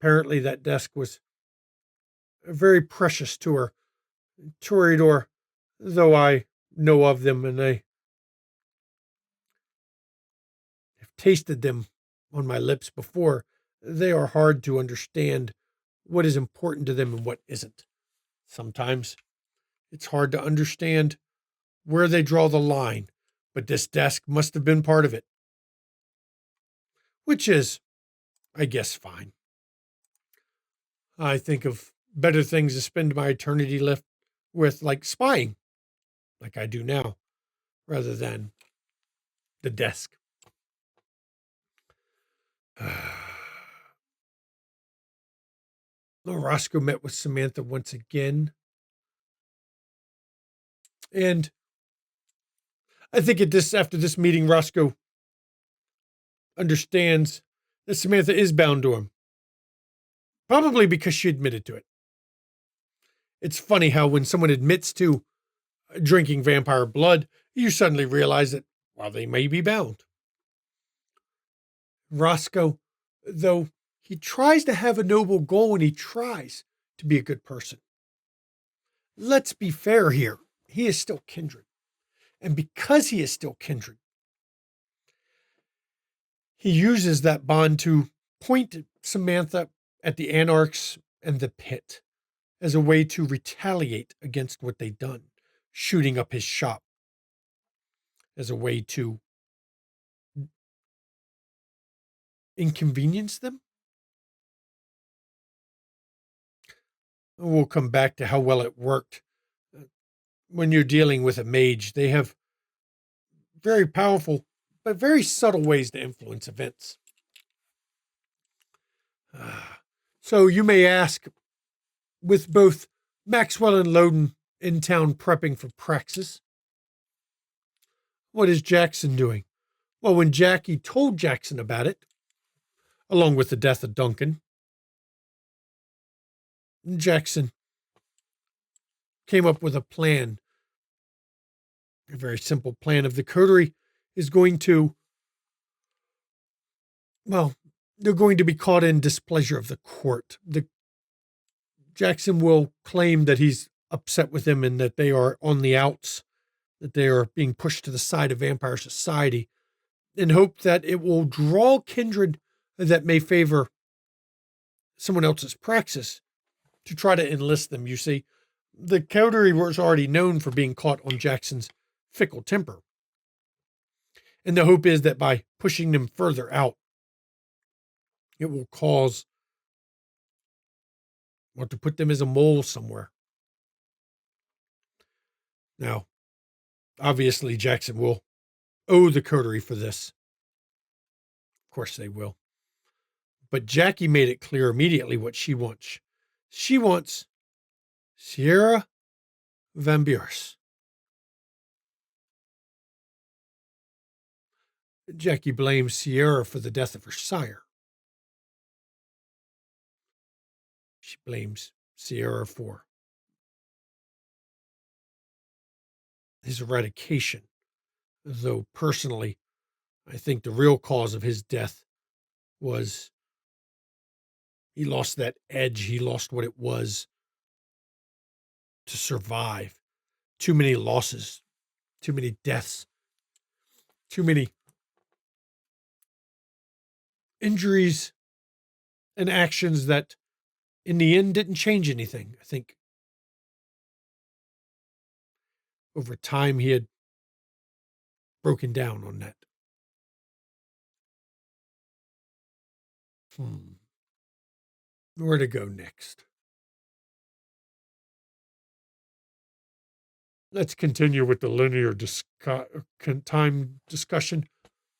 Apparently, that desk was very precious to her. Toreador, though I know of them and I have tasted them on my lips before, they are hard to understand what is important to them and what isn't. Sometimes it's hard to understand where they draw the line, but this desk must have been part of it, which is, I guess, fine. I think of better things to spend my eternity left with, like spying, like I do now, rather than the desk. Roscoe met with Samantha once again. And I think after this meeting, Roscoe understands that Samantha is bound to him. Probably because she admitted to it. It's funny how when someone admits to drinking vampire blood, you suddenly realize that, well, they may be bound. Roscoe, though he tries to have a noble goal and he tries to be a good person, let's be fair here. He is still kindred. And because he is still kindred, he uses that bond to point Samantha at the Anarchs and the pit as a way to retaliate against what they'd done, shooting up his shop, as a way to inconvenience them. We'll come back to how well it worked. When you're dealing with a mage, they have very powerful but very subtle ways to influence events. So you may ask, with both Maxwell and Loden in town prepping for Praxis, what is Jackson doing? Well, when Jackie told Jackson about it, along with the death of Duncan, Jackson came up with a plan. A very simple plan of the coterie is going to, well, they're going to be caught in displeasure of the court. Jackson will claim that he's upset with them and that they are on the outs, that they are being pushed to the side of vampire society, in hope that it will draw kindred that may favor someone else's praxis to try to enlist them. You see, the coterie was already known for being caught on Jackson's fickle temper. And the hope is that by pushing them further out, it will cause, or to put them as a mole somewhere. Now, obviously, Jackson will owe the coterie for this. Of course they will. But Jackie made it clear immediately what she wants. She wants Sierra Van Buren. Jackie blames Sierra for the death of her sire. She blames Sierra for his eradication, though personally, I think the real cause of his death was he lost that edge. He lost what it was to survive. Too many losses, too many deaths, too many injuries and actions that in the end didn't change anything. I think over time he had broken down on that. Where to go next? Let's continue with the linear time discussion.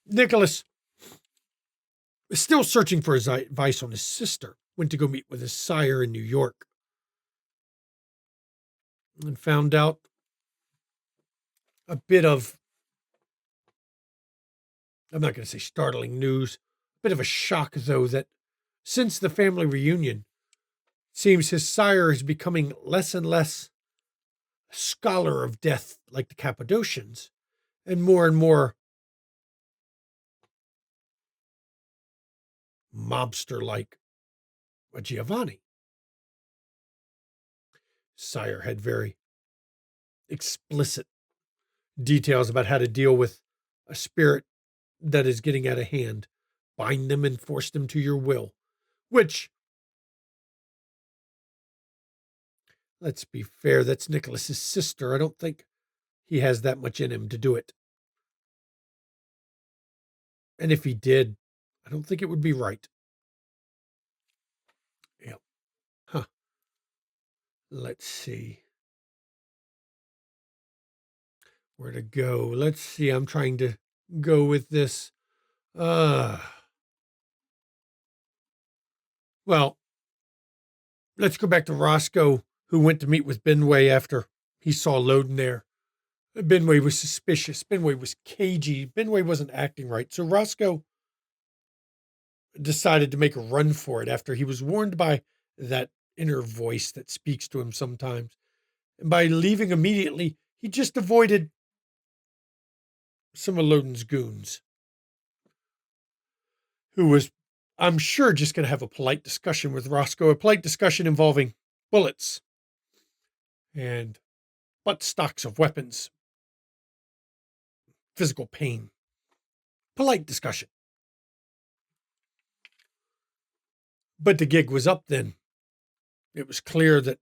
Nicholas is still searching for his advice on his sister. Went to go meet with his sire in New York and found out a bit of, I'm not going to say startling news, a bit of a shock, though, that since the family reunion, seems his sire is becoming less and less a scholar of death like the Cappadocians and more mobster like a Giovanni. Sire had very explicit details about how to deal with a spirit that is getting out of hand. Bind them and force them to your will, which, let's be fair, that's Nicholas's sister. I don't think he has that much in him to do it. And if he did, I don't think it would be right. Yeah. Huh. Let's see. Where to go? Let's see. I'm trying to go with this. Well, let's go back to Roscoe, who went to meet with Benway after he saw Loden there. Benway was suspicious. Benway was cagey. Benway wasn't acting right. So Roscoe decided to make a run for it after he was warned by that inner voice that speaks to him sometimes. And by leaving immediately, he just avoided some of Loden's goons, who was, I'm sure, just going to have a polite discussion with Roscoe, a polite discussion involving bullets and butt stocks of weapons, physical pain. Polite discussion. But the gig was up then. It was clear that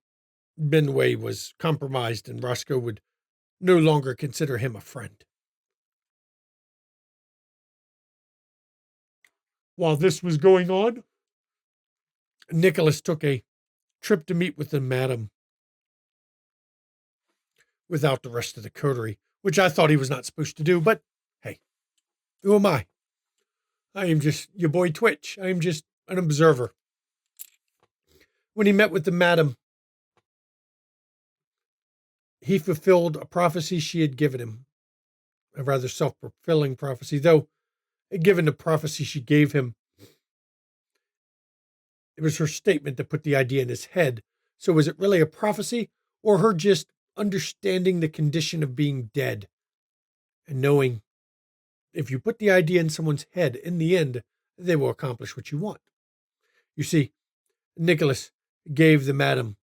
Benway was compromised and Roscoe would no longer consider him a friend. While this was going on, Nicholas took a trip to meet with the madam without the rest of the coterie, which I thought he was not supposed to do. But hey, who am I? I am just your boy Twitch. I am just an observer. When he met with the madam, he fulfilled a prophecy she had given him, a rather self-fulfilling prophecy, though given the prophecy she gave him, it was her statement that put the idea in his head. So was it really a prophecy or her just understanding the condition of being dead and knowing if you put the idea in someone's head, in the end, they will accomplish what you want? You see, Nicholas gave the madam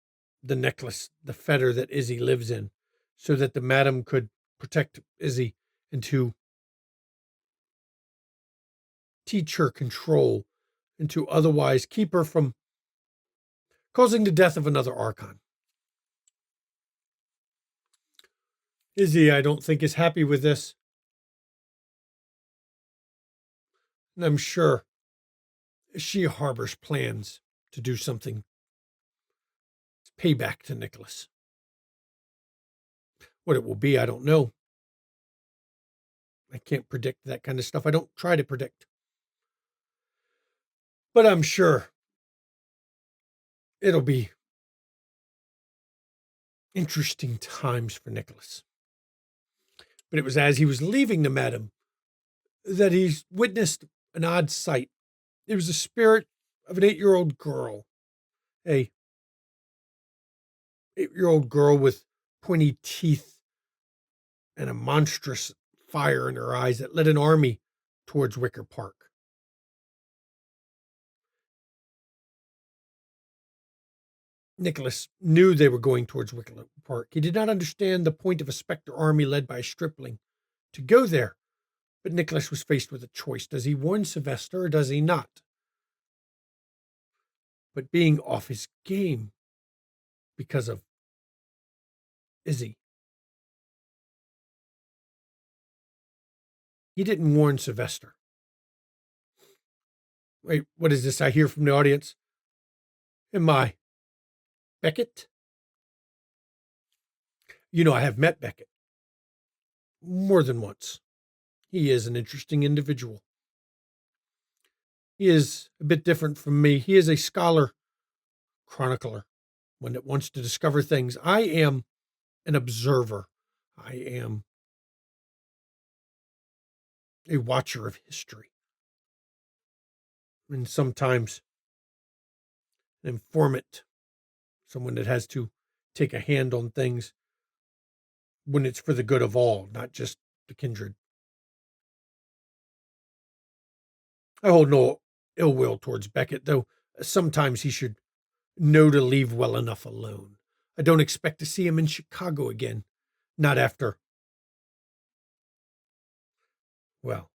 the necklace, the fetter that Izzy lives in, so that the madam could protect Izzy and to teach her control and to otherwise keep her from causing the death of another Archon. Izzy, I don't think, is happy with this. And I'm sure she harbors plans to do something. It's payback to Nicholas. What it will be, I don't know. I can't predict that kind of stuff. I don't try to predict. But I'm sure it'll be interesting times for Nicholas. But it was as he was leaving the madam that he witnessed an odd sight. It was the spirit of an 8-year-old girl. A 8-year-old girl with pointy teeth and a monstrous fire in her eyes that led an army towards Wicker Park. Nicholas knew they were going towards Wicker Park. He did not understand the point of a specter army led by a stripling to go there. But Nicholas was faced with a choice. Does he warn Sylvester or does he not? But being off his game because of Izzy, he didn't warn Sylvester. Wait, what is this I hear from the audience? Am I Beckett? You know, I have met Beckett more than once. He is an interesting individual. He is a bit different from me. He is a scholar, chronicler, one that wants to discover things. I am an observer. I am a watcher of history. And sometimes an informant, someone that has to take a hand on things when it's for the good of all, not just the kindred. I hold no ill will towards Beckett, though sometimes he should know to leave well enough alone. I don't expect to see him in Chicago again. Not after, well,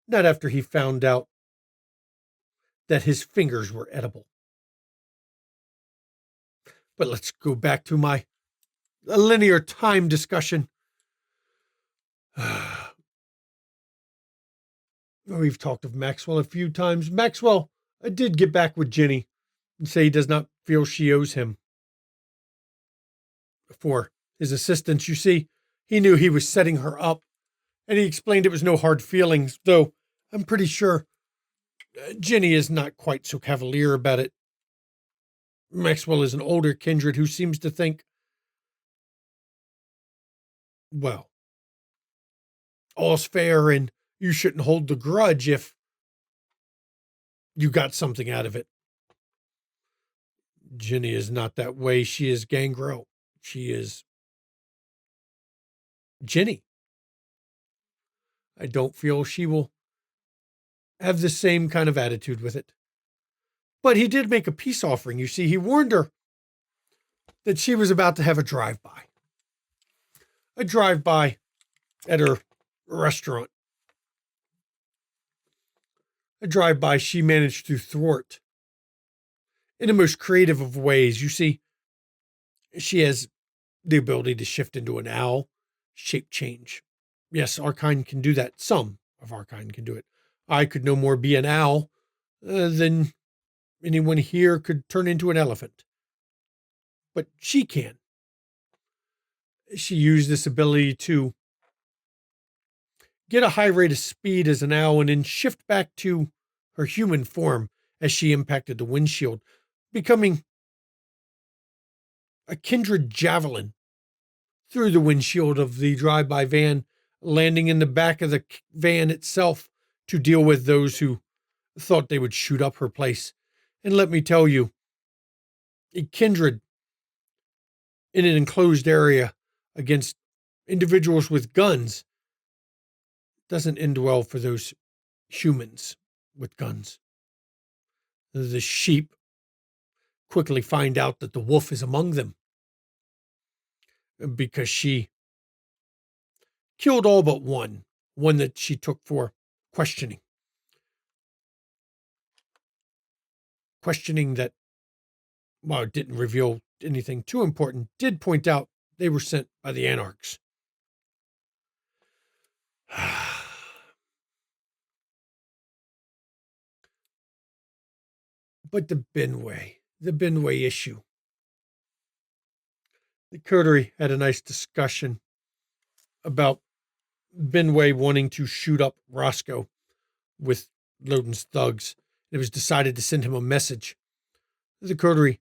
not after he found out that his fingers were edible. But let's go back to my linear time discussion. We've talked of Maxwell a few times. Maxwell did get back with Ginny and say he does not feel she owes him for his assistance. You see, he knew he was setting her up, and he explained it was no hard feelings, though I'm pretty sure Ginny is not quite so cavalier about it. Maxwell is an older kindred who seems to think, well, all's fair and you shouldn't hold the grudge if you got something out of it. Ginny is not that way. She is Gangrel. She is Ginny. I don't feel she will have the same kind of attitude with it. But he did make a peace offering. You see, he warned her that she was about to have a drive-by. A drive-by at her restaurant. A drive-by she managed to thwart in the most creative of ways. You see, she has the ability to shift into an owl, shape change. Yes, our kind can do that. Some of our kind can do it. I could no more be an owl than anyone here could turn into an elephant. But she can. She used this ability to get a high rate of speed as an owl and then shift back to her human form as she impacted the windshield, becoming a kindred javelin through the windshield of the drive-by van, landing in the back of the van itself to deal with those who thought they would shoot up her place. And let me tell you, a kindred in an enclosed area against individuals with guns doesn't end well for those humans with guns. The sheep quickly find out that the wolf is among them because she killed all but one that she took for questioning. Questioning that, while it didn't reveal anything too important, did point out they were sent by the Anarchs. But the Benway issue. The coterie had a nice discussion about Benway wanting to shoot up Roscoe with Loden's thugs It was decided to send him a message. The coterie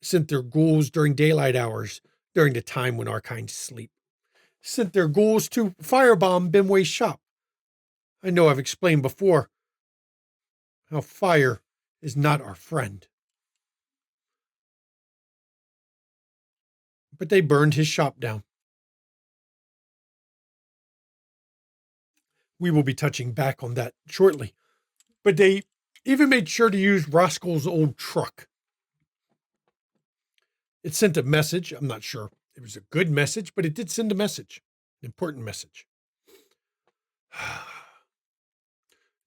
sent their ghouls during daylight hours, during the time when our kind sleep. Sent their ghouls to firebomb Benway's shop. I know I've explained before how fire is not our friend. But they burned his shop down. We will be touching back on that shortly. But they even made sure to use Roscoe's old truck. It sent a message. I'm not sure it was a good message, but it did send a message, an important message.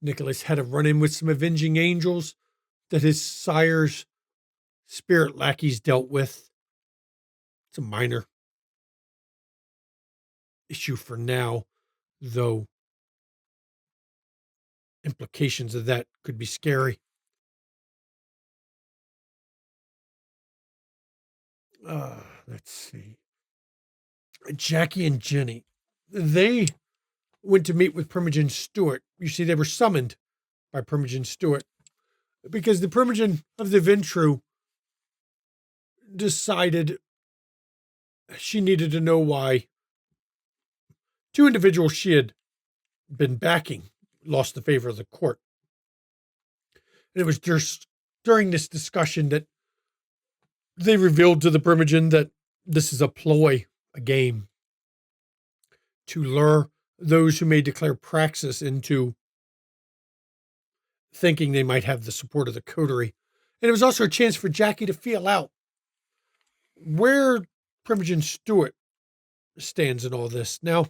Nicholas had a run-in with some avenging angels that his sire's spirit lackeys dealt with. It's a minor issue for now, though implications of that could be scary. Let's see. Jackie and Jenny, they went to meet with Primogen Stewart. You see, they were summoned by Primogen Stewart because the Primogen of the Ventru decided she needed to know why two individuals she had been backing lost the favor of the court. And it was just during this discussion that they revealed to the Primogen that this is a ploy, a game, to lure those who may declare praxis into thinking they might have the support of the coterie. And it was also a chance for Jackie to feel out where Primogen Stewart stands in all this. Now,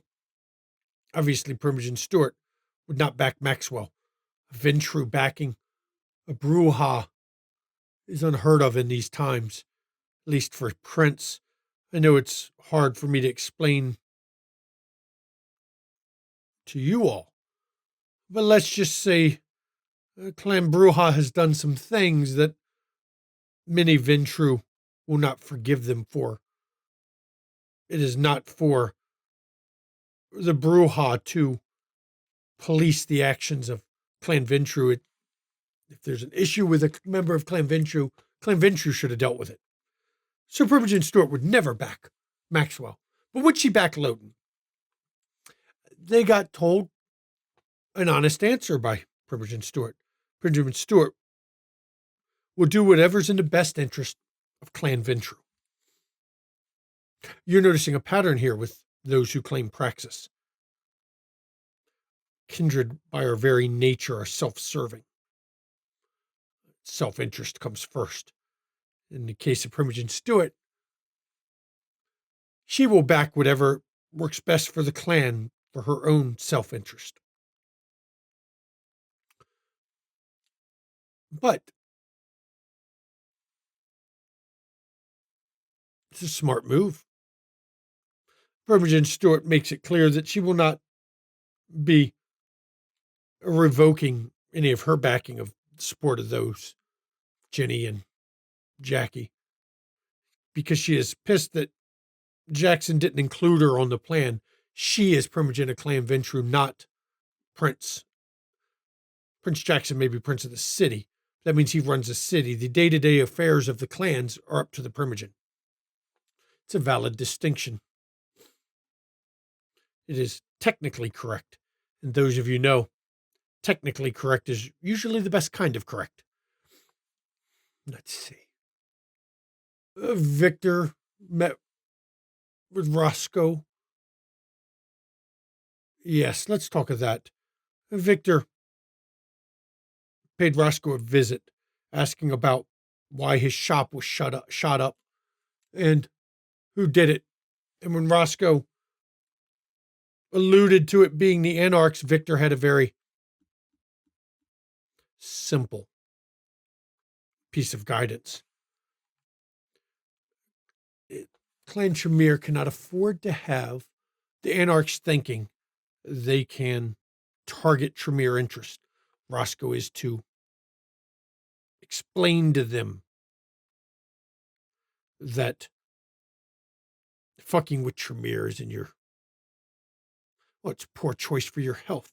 obviously, Primogen Stewart would not back Maxwell. Ventru backing a Bruja is unheard of in these times, at least for Prince. I know it's hard for me to explain to you all, but let's just say Clan Bruja has done some things that many Ventru will not forgive them for. It is not for the Bruja to police the actions of Clan Ventru. If there's an issue with a member of Clan Ventru should have dealt with it. So Primogen Stewart would never back Maxwell. But would she back Lowton? They got told an honest answer by Primogen Stewart. Primogen Stewart will do whatever's in the best interest of Clan Ventru. You're noticing a pattern here with those who claim praxis. Kindred, by our very nature, are self-serving. Self-interest comes first. In the case of Primogen Stewart, she will back whatever works best for the clan for her own self-interest. But it's a smart move. Primogen Stewart makes it clear that she will not be revoking any of her backing of support of those, Jenny and Jackie, because she is pissed that Jackson didn't include her on the plan. She is Primogen of Clan Ventru, not Prince. Prince Jackson may be Prince of the city. That means he runs the city. The day-to-day affairs of the clans are up to the Primogen. It's a valid distinction. It is technically correct. And those of you know, technically correct is usually the best kind of correct. Let's see. Victor met with Roscoe. Yes, let's talk of that. Victor paid Roscoe a visit, asking about why his shop was shot up, and who did it. And when Roscoe alluded to it being the Anarchs, Victor had a very simple piece of guidance. Clan Tremere cannot afford to have the Anarchs thinking they can target Tremere interest. Roscoe is to explain to them that fucking with Tremere is in your, well, it's a poor choice for your health.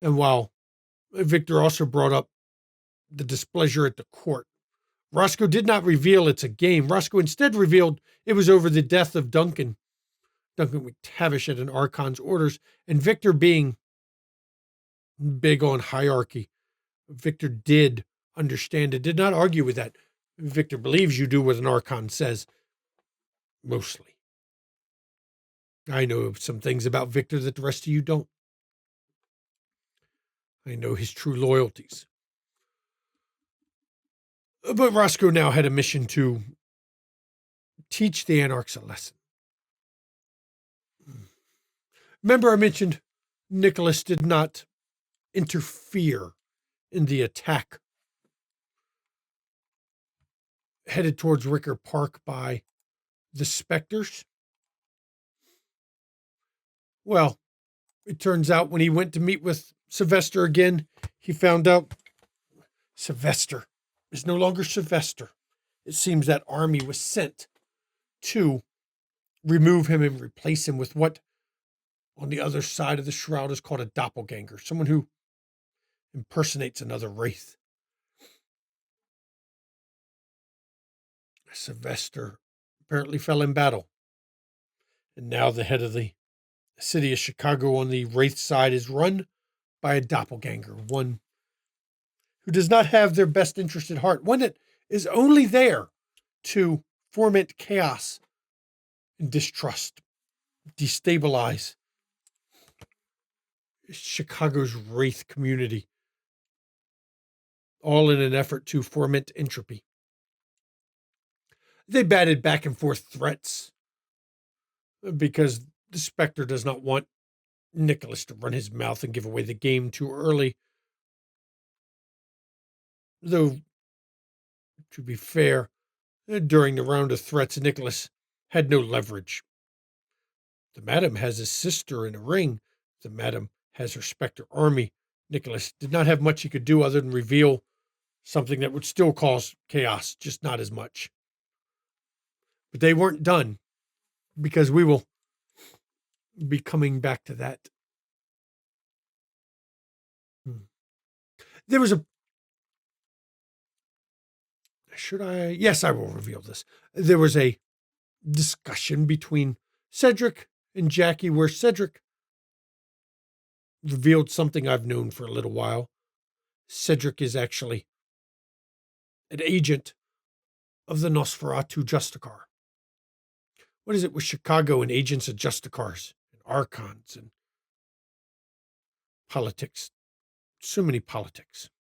And while Victor also brought up the displeasure at the court. Roscoe did not reveal it's a game. Roscoe instead revealed it was over the death of Duncan. Duncan McTavish at an Archon's orders, and Victor being big on hierarchy. Victor did understand it, did not argue with that. Victor believes you do what an Archon says, mostly. I know some things about Victor that the rest of you don't. I know his true loyalties. But Roscoe now had a mission to teach the Anarchs a lesson. Remember I mentioned Nicholas did not interfere in the attack headed towards Ricker Park by the Spectres? Well, it turns out when he went to meet with Sylvester again, he found out Sylvester is no longer Sylvester. It seems that army was sent to remove him and replace him with what on the other side of the shroud is called a doppelganger, someone who impersonates another wraith. Sylvester apparently fell in battle. And now the head of the city of Chicago on the wraith side is run by a doppelganger, one who does not have their best interest at heart, one that is only there to foment chaos and distrust, destabilize Chicago's wraith community, all in an effort to foment entropy. They batted back and forth threats because the Spectre does not want Nicholas to run his mouth and give away the game too early. Though, to be fair, during the round of threats, Nicholas had no leverage. The Madam has his sister in a ring. The Madam has her Spectre army. Nicholas did not have much he could do other than reveal something that would still cause chaos, just not as much. But they weren't done, because we will be coming back to that. There was a... Should I? Yes, I will reveal this. There was a discussion between Cedric and Jackie where Cedric revealed something I've known for a little while. Cedric is actually an agent of the Nosferatu Justicar. What is it with Chicago and agents of Justicars and Archons and politics? So many politics.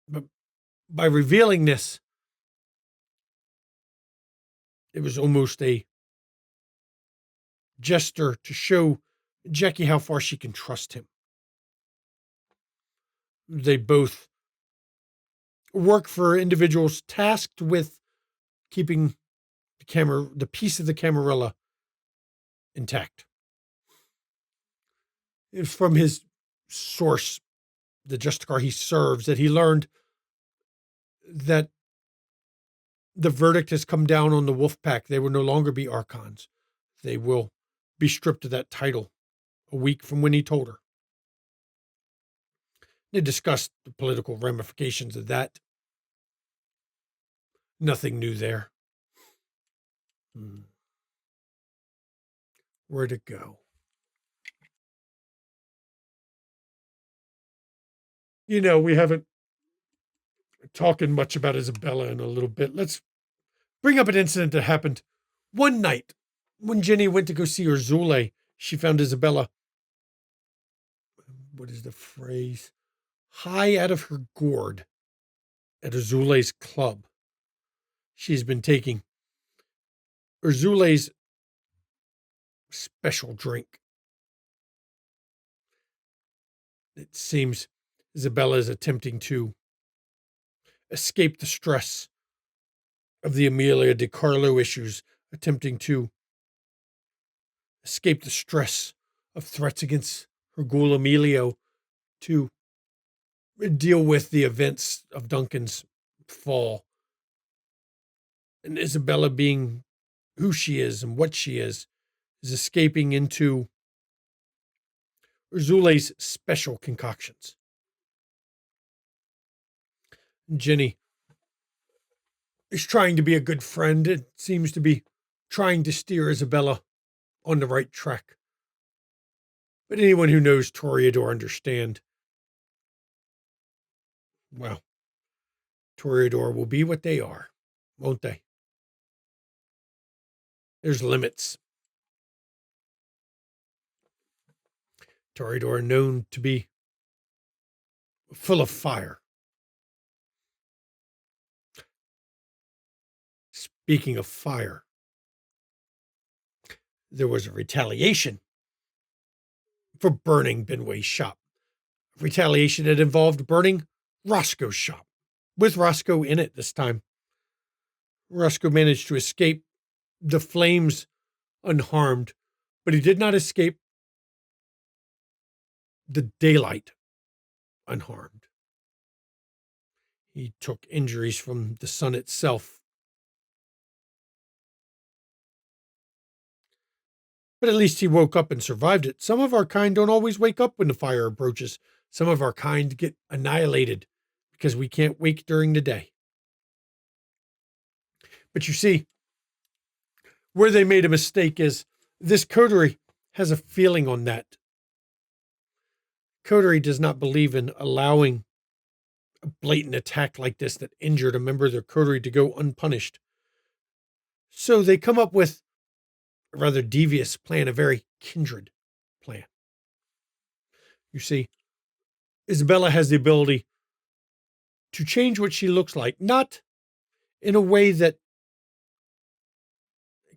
But by revealing this, it was almost a gesture to show Jackie how far she can trust him. They both work for individuals tasked with keeping the piece of the Camarilla intact. It was from his source, the Justicar he serves, that he learned that the verdict has come down on the Wolfpack. They will no longer be Archons. They will be stripped of that title a week from when he told her. They discussed the political ramifications of that. Nothing new there. Where to go? You know, we haven't talking much about Isabella in a little bit. Let's bring up an incident that happened one night when Jenny went to go see Urzule. She found Isabella, what is the phrase? High out of her gourd at Urzule's club. She's been taking Urzule's special drink. It seems Isabella is attempting to escape the stress of the Amelia DiCarlo issues, attempting to escape the stress of threats against her ghoul Emilio, to deal with the events of Duncan's fall. And Isabella, being who she is and what she is escaping into Zule's special concoctions. Jenny is trying to be a good friend. It seems to be trying to steer Isabella on the right track. But anyone who knows Toreador understand. Well, Toreador will be what they are, won't they? There's limits. Toreador known to be full of fire. Speaking of fire, there was a retaliation for burning Benway's shop. A retaliation that involved burning Roscoe's shop, with Roscoe in it this time. Roscoe managed to escape the flames unharmed, but he did not escape the daylight unharmed. He took injuries from the sun itself. But at least he woke up and survived it. Some of our kind don't always wake up when the fire approaches. Some of our kind get annihilated because we can't wake during the day. But you see, where they made a mistake is this coterie has a feeling on that. Coterie does not believe in allowing a blatant attack like this that injured a member of their coterie to go unpunished. So they come up with a rather devious plan, a very kindred plan. You see, Isabella has the ability to change what she looks like, not in a way that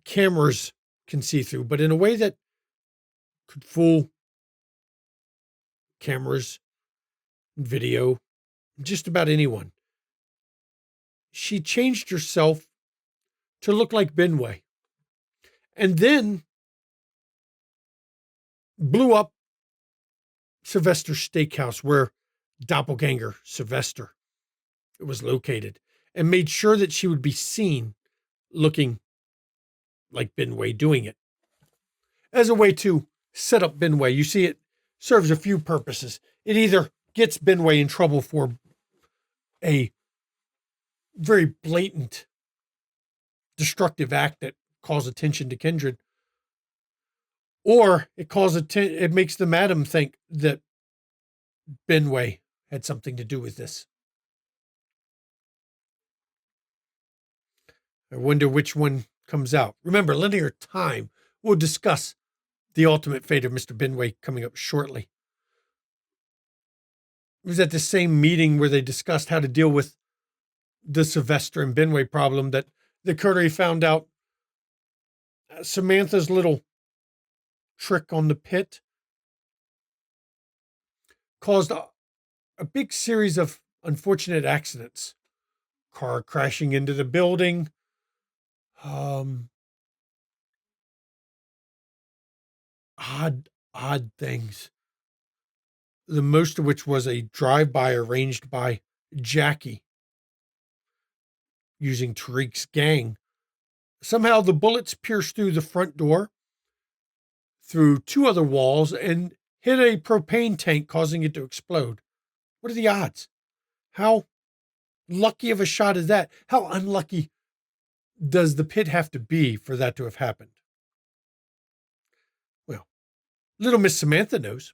cameras can see through, but in a way that could fool cameras, video, just about anyone. She changed herself to look like Benway, and then blew up Sylvester's steakhouse where doppelganger Sylvester was located, and made sure that she would be seen looking like Benway doing it. As a way to set up Benway, you see, it serves a few purposes. It either gets Benway in trouble for a very blatant, destructive act that calls attention to kindred, or it makes the madam think that Benway had something to do with this. I wonder which one comes out. Remember, linear time. We'll discuss the ultimate fate of Mr. Benway coming up shortly. It was at the same meeting where they discussed how to deal with the Sylvester and Benway problem that the coterie found out Samantha's little trick on the pit caused a big series of unfortunate accidents. Car crashing into the building. Odd things. The most of which was a drive-by arranged by Jackie using Tariq's gang. Somehow the bullets pierced through the front door, through two other walls, and hit a propane tank, causing it to explode. What are the odds? How lucky of a shot is that? How unlucky does the pit have to be for that to have happened? Well, little Miss Samantha knows.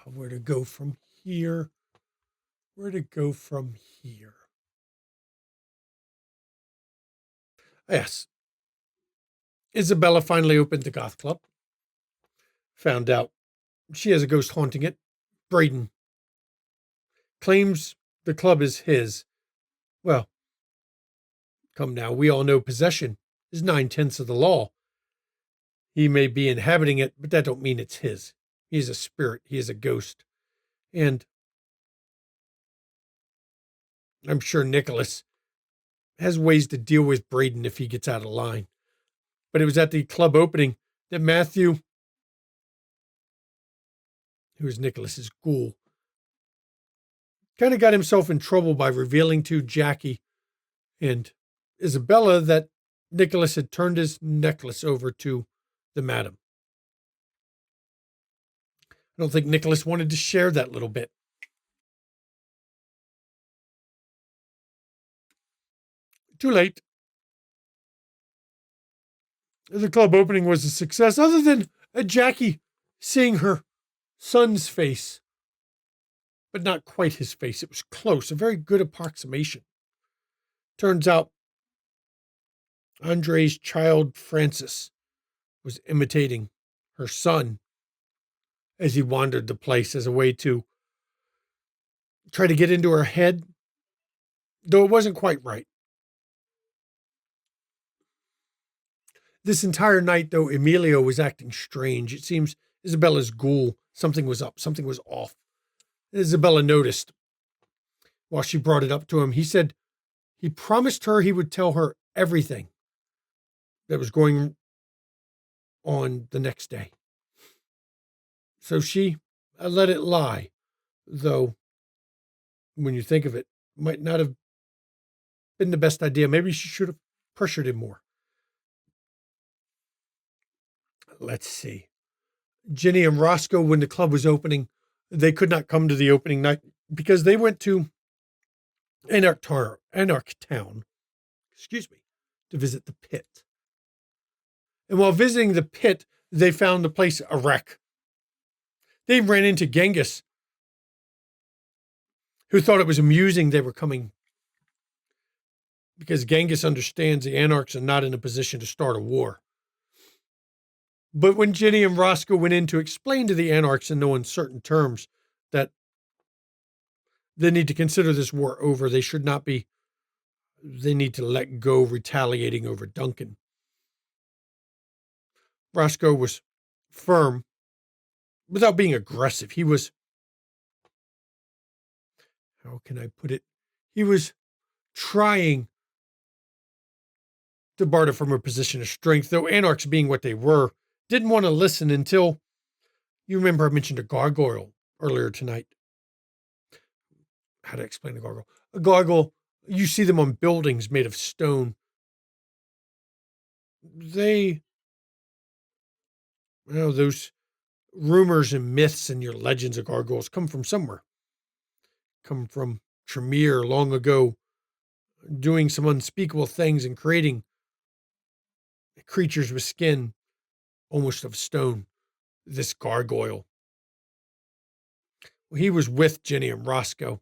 Where to go from here? Where to go from here? Yes. Isabella finally opened the goth club. Found out she has a ghost haunting it. Braden claims the club is his. Well, come now, we all know possession is 9/10 of the law. He may be inhabiting it, but that don't mean it's his. He is a spirit. He is a ghost. And I'm sure Nicholas has ways to deal with Braden if he gets out of line. But it was at the club opening that Matthew, who is Nicholas's ghoul, kind of got himself in trouble by revealing to Jackie and Isabella that Nicholas had turned his necklace over to the madam. I don't think Nicholas wanted to share that little bit. Too late. The club opening was a success, other than Jackie seeing her son's face, but not quite his face. It was close, a very good approximation. Turns out Andre's child, Francis, was imitating her son as he wandered the place as a way to try to get into her head, though it wasn't quite right. This entire night, though, Emilio was acting strange. It seems Isabella's ghoul, something was up, something was off. Isabella noticed while she brought it up to him. He said he promised her he would tell her everything that was going on the next day. So she let it lie, though when you think of it, might not have been the best idea. Maybe she should have pressured him more. Let's see. Ginny and Roscoe, when the club was opening, they could not come to the opening night because they went to Anarch Town, to visit the pit. And while visiting the pit, they found the place a wreck. They ran into Genghis, who thought it was amusing they were coming, because Genghis understands the Anarchs are not in a position to start a war. But when Ginny and Roscoe went in to explain to the Anarchs in no uncertain terms that they need to consider this war over, they need to let go retaliating over Duncan. Roscoe was firm without being aggressive. He was, how can I put it? He was trying to barter from a position of strength, though Anarchs, being what they were, didn't want to listen until, you remember I mentioned a gargoyle earlier tonight. How to explain a gargoyle? A gargoyle, you see them on buildings made of stone. Those rumors and myths and your legends of gargoyles come from somewhere. Come from Tremere long ago, doing some unspeakable things and creating creatures with skin almost of stone. This gargoyle. Well, he was with Ginny and Roscoe,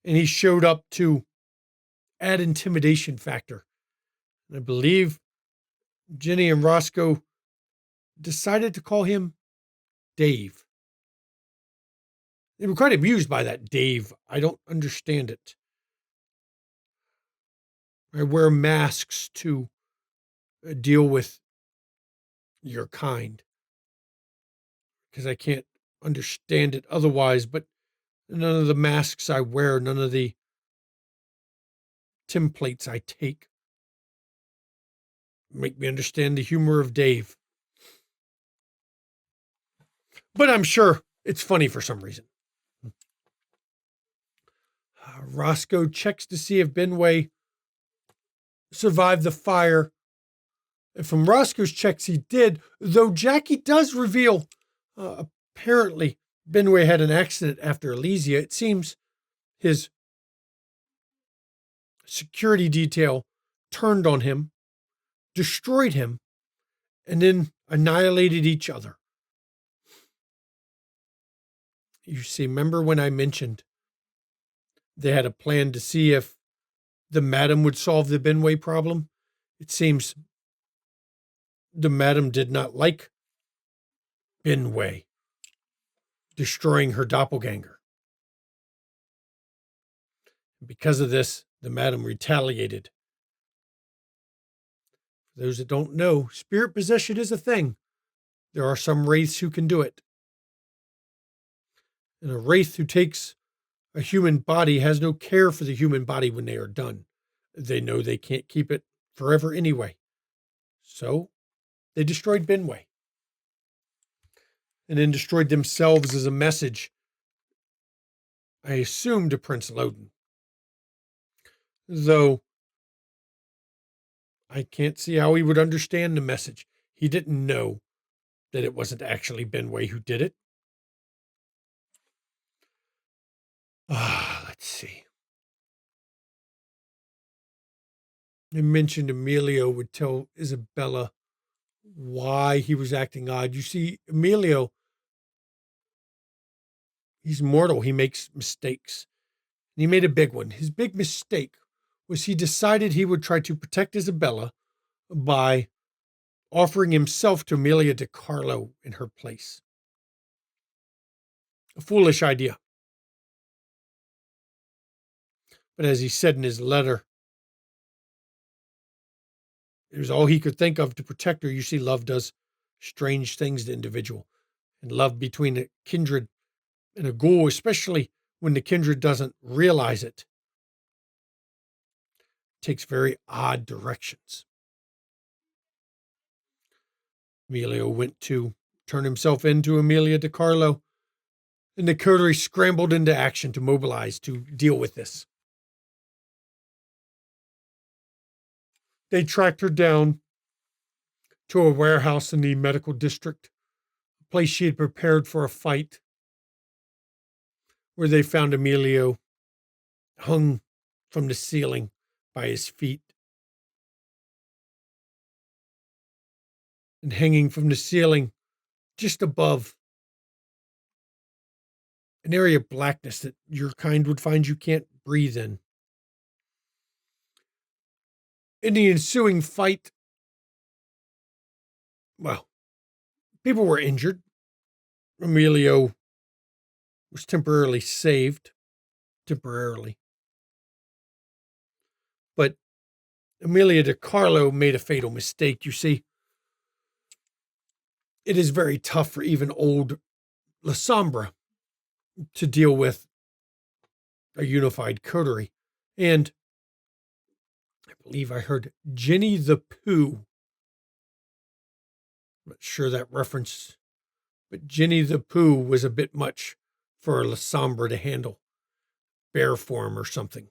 and he showed up to add intimidation factor. And I believe Ginny and Roscoe decided to call him Dave. They were quite amused by that, Dave. I don't understand it. I wear masks to deal with your kind, because I can't understand it otherwise, but none of the masks I wear, none of the templates I take make me understand the humor of Dave. But I'm sure it's funny for some reason. Roscoe checks to see if Benway survived the fire. And from Roscoe's checks, he did, though Jackie does reveal apparently Benway had an accident after Elysia. It seems his security detail turned on him, destroyed him, and then annihilated each other. You see, remember when I mentioned they had a plan to see if the madam would solve the Benway problem? It seems the madam did not like Benway destroying her doppelganger. Because of this, the madam retaliated. For those that don't know, spirit possession is a thing. There are some wraiths who can do it. And a wraith who takes a human body has no care for the human body when they are done. They know they can't keep it forever anyway. So they destroyed Benway. And then destroyed themselves as a message, I assume, to Prince Loden. Though I can't see how he would understand the message. He didn't know that it wasn't actually Benway who did it. Let's see. They mentioned Emilio would tell Isabella why he was acting odd. You see, Emilio, he's mortal. He makes mistakes. And he made a big one. His big mistake was he decided he would try to protect Isabella by offering himself to Amelia DiCarlo in her place. A foolish idea. But as he said in his letter, it was all he could think of to protect her. You see, love does strange things to individual. And love between a kindred and a ghoul, especially when the kindred doesn't realize it, takes very odd directions. Emilio went to turn himself into Amelia DiCarlo, and the coterie scrambled into action to mobilize to deal with this. They tracked her down to a warehouse in the medical district, a place she had prepared for a fight, where they found Emilio hung from the ceiling by his feet. And hanging from the ceiling just above an area of blackness that your kind would find you can't breathe in. In the ensuing fight, well, people were injured. Emilio was temporarily saved. Temporarily. But Amelia DiCarlo made a fatal mistake. You see, it is very tough for even old La Sombra to deal with a unified coterie. And I believe I heard Jenny the Pooh. I'm not sure that reference, but Jenny the Pooh was a bit much for La Sombra to handle. Bear form or something.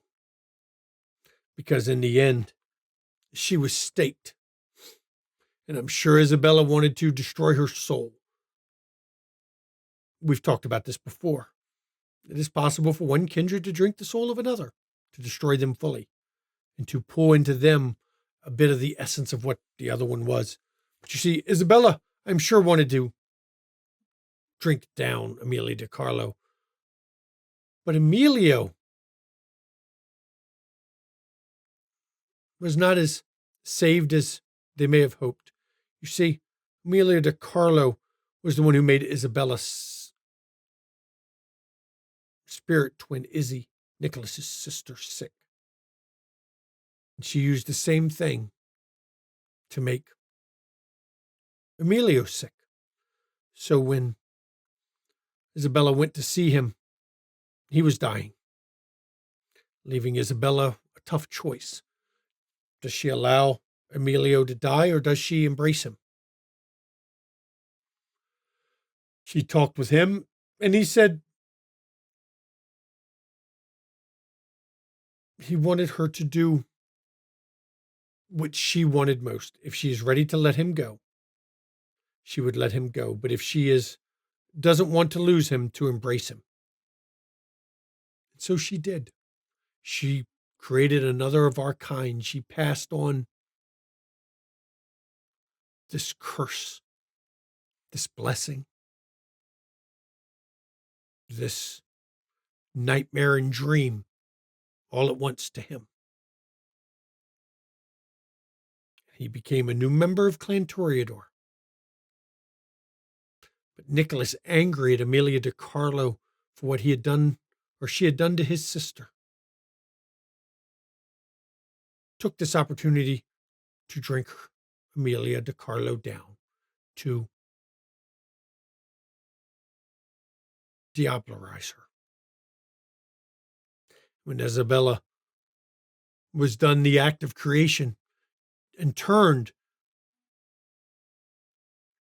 Because in the end, she was staked. And I'm sure Isabella wanted to destroy her soul. We've talked about this before. It is possible for one kindred to drink the soul of another, to destroy them fully, and to pull into them a bit of the essence of what the other one was. But you see, Isabella, I'm sure, wanted to drink down Amelia DiCarlo. But Emilio was not as saved as they may have hoped. You see, Amelia DiCarlo was the one who made Isabella's spirit twin, Izzy, Nicholas's sister, sick. And she used the same thing to make Emilio sick. So when Isabella went to see him, he was dying, leaving Isabella a tough choice. Does she allow Emilio to die, or does she embrace him? She talked with him, and he said he wanted her to do what she wanted most. If she is ready to let him go, she would let him go. But if she doesn't want to lose him, to embrace him. And so she did. She created another of our kind. She passed on this curse, this blessing, this nightmare and dream all at once to him. He became a new member of Clan Toreador. But Nicholas, angry at Amelia DiCarlo for what he had done, or she had done to his sister, took this opportunity to drink Amelia DiCarlo down, to diablerize her. When Isabella was done the act of creation and turned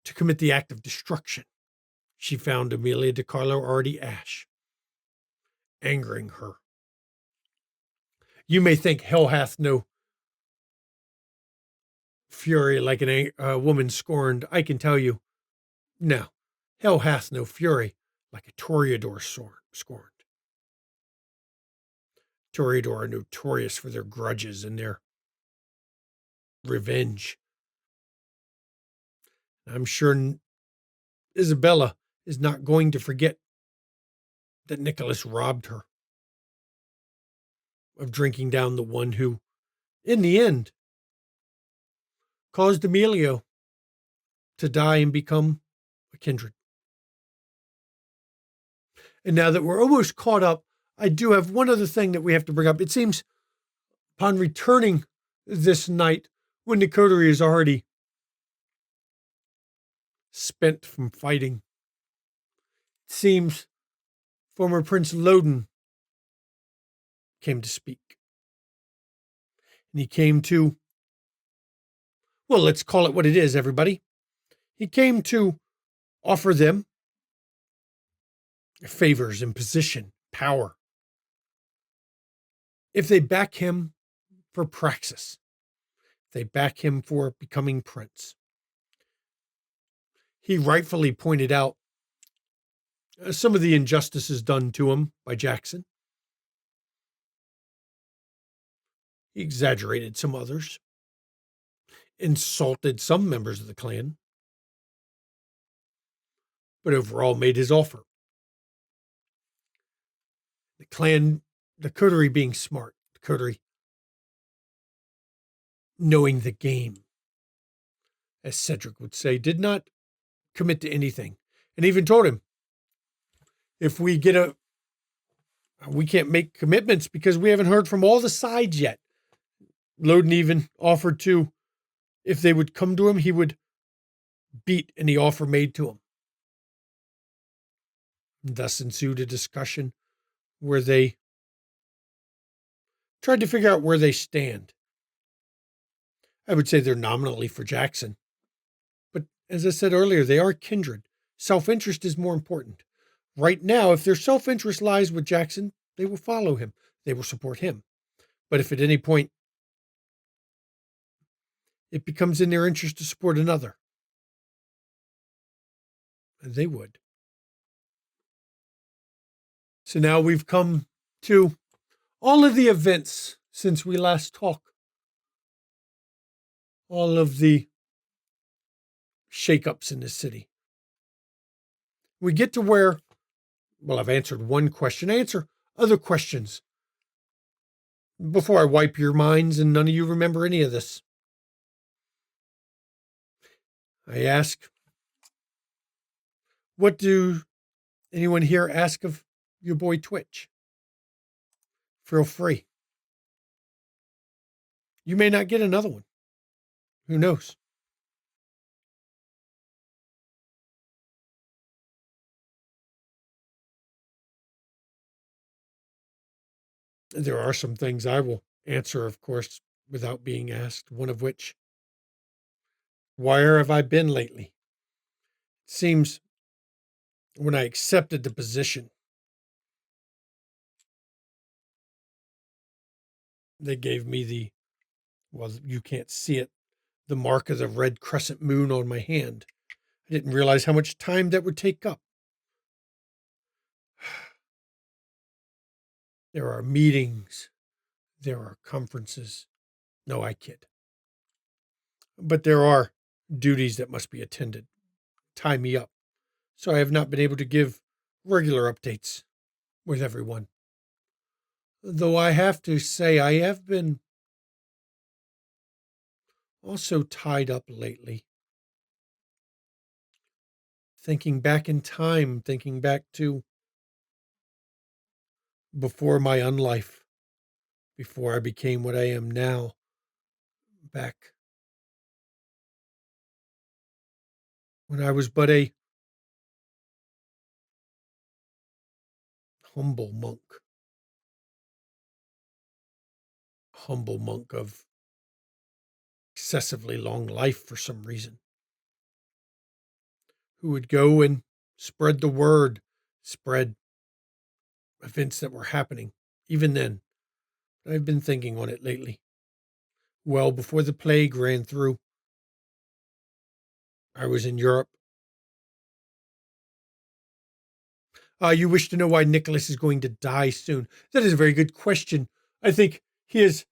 to commit the act of destruction, she found Amelia DiCarlo already ash, angering her. You may think hell hath no fury like a woman scorned, I can tell you, no, hell hath no fury like a toreador scorned. Toreador are notorious for their grudges and their revenge. I'm sure Isabella is not going to forget that Nicholas robbed her of drinking down the one who, in the end, caused Emilio to die and become a kindred. And now that we're almost caught up, I do have one other thing that we have to bring up. It seems upon returning this night, when the coterie is already spent from fighting, it seems former Prince Loden came to speak. And he came to, well, let's call it what it is, everybody. He came to offer them favors and position, power, if they back him for praxis, if they back him for becoming prince. He rightfully pointed out some of the injustices done to him by Jackson. He exaggerated some others, insulted some members of the clan, but overall made his offer. The clan, the coterie being smart, the coterie knowing the game, as Cedric would say, did not commit to anything. And even told him, if we can't make commitments because we haven't heard from all the sides yet. Loden even offered to, if they would come to him, he would beat any offer made to him. And thus ensued a discussion where they tried to figure out where they stand. I would say they're nominally for Jackson. But as I said earlier, they are kindred. Self-interest is more important. Right now, if their self-interest lies with Jackson, they will follow him. They will support him. But if at any point it becomes in their interest to support another, they would. So now we've come to all of the events since we last talked. All of the shakeups in the city. We get to where, well, I've answered one question. Answer other questions before I wipe your minds and none of you remember any of this. I ask, what do anyone here ask of your boy Twitch? Feel free. You may not get another one. Who knows? There are some things I will answer, of course, without being asked, one of which, where have I been lately? It seems when I accepted the position, they gave me well, you can't see it, the mark of the red crescent moon on my hand. I didn't realize how much time that would take up. There are meetings. There are conferences. No, I kid. But there are duties that must be attended. Tie me up. So I have not been able to give regular updates with everyone. Though I have to say I have been also tied up lately. Thinking back in time, thinking back to before my unlife, before I became what I am now, back when I was but a humble monk of excessively long life for some reason, who would go and spread the word, spread events that were happening, even then. I've been thinking on it lately. Well, before the plague ran through, I was in Europe. You wish to know why Nicholas is going to die soon. That is a very good question. I think he is.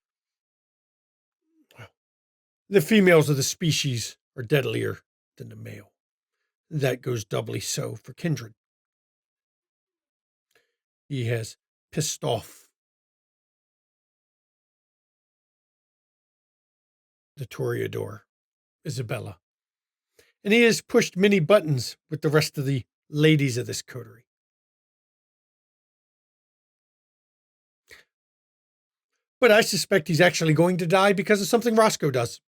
The females of the species are deadlier than the male. That goes doubly so for kindred. He has pissed off the Toreador, Isabella, and he has pushed many buttons with the rest of the ladies of this coterie. But I suspect he's actually going to die because of something Roscoe does.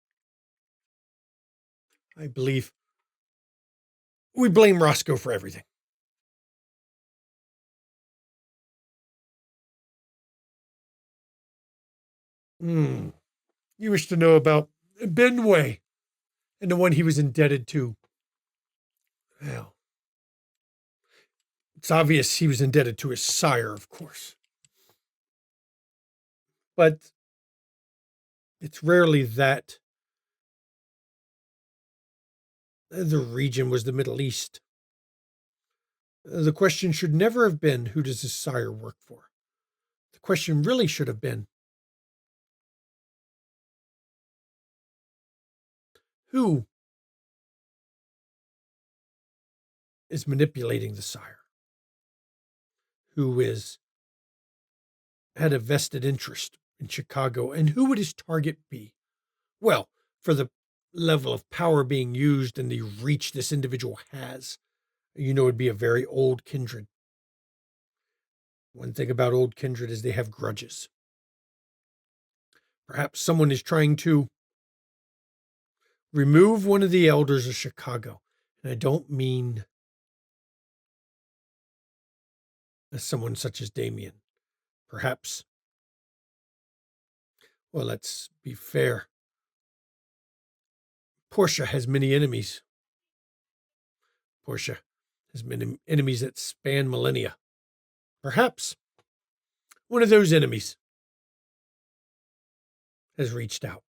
I believe we blame Roscoe for everything. You wish to know about Benway and the one he was indebted to. Well, it's obvious he was indebted to his sire, of course. But it's rarely that. The region was the Middle East. The question should never have been, who does his sire work for? The question really should have been, who is manipulating the sire? Who had a vested interest in Chicago, and who would his target be? Well, for the level of power being used and the reach this individual has, it'd be a very old kindred. One thing about old kindred is they have grudges. Perhaps someone is trying to remove one of the elders of Chicago. And I don't mean as someone such as Damien. Perhaps, well, let's be fair. Portia has many enemies. Portia has many enemies that span millennia. Perhaps one of those enemies has reached out.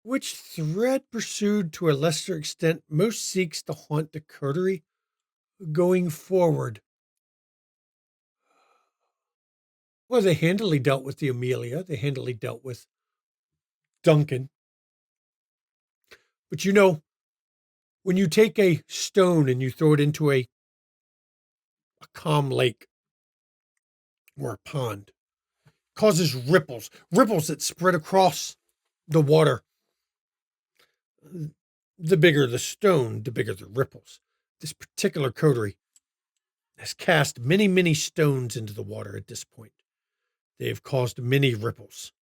Which thread pursued to a lesser extent most seeks to haunt the coterie going forward? Well, they handily dealt with the Amelia. They handily dealt with Duncan. But when you take a stone and you throw it into a calm lake or a pond, it causes ripples that spread across the water. The bigger the stone, the bigger the ripples. This particular coterie has cast many, many stones into the water at this point. They have caused many ripples.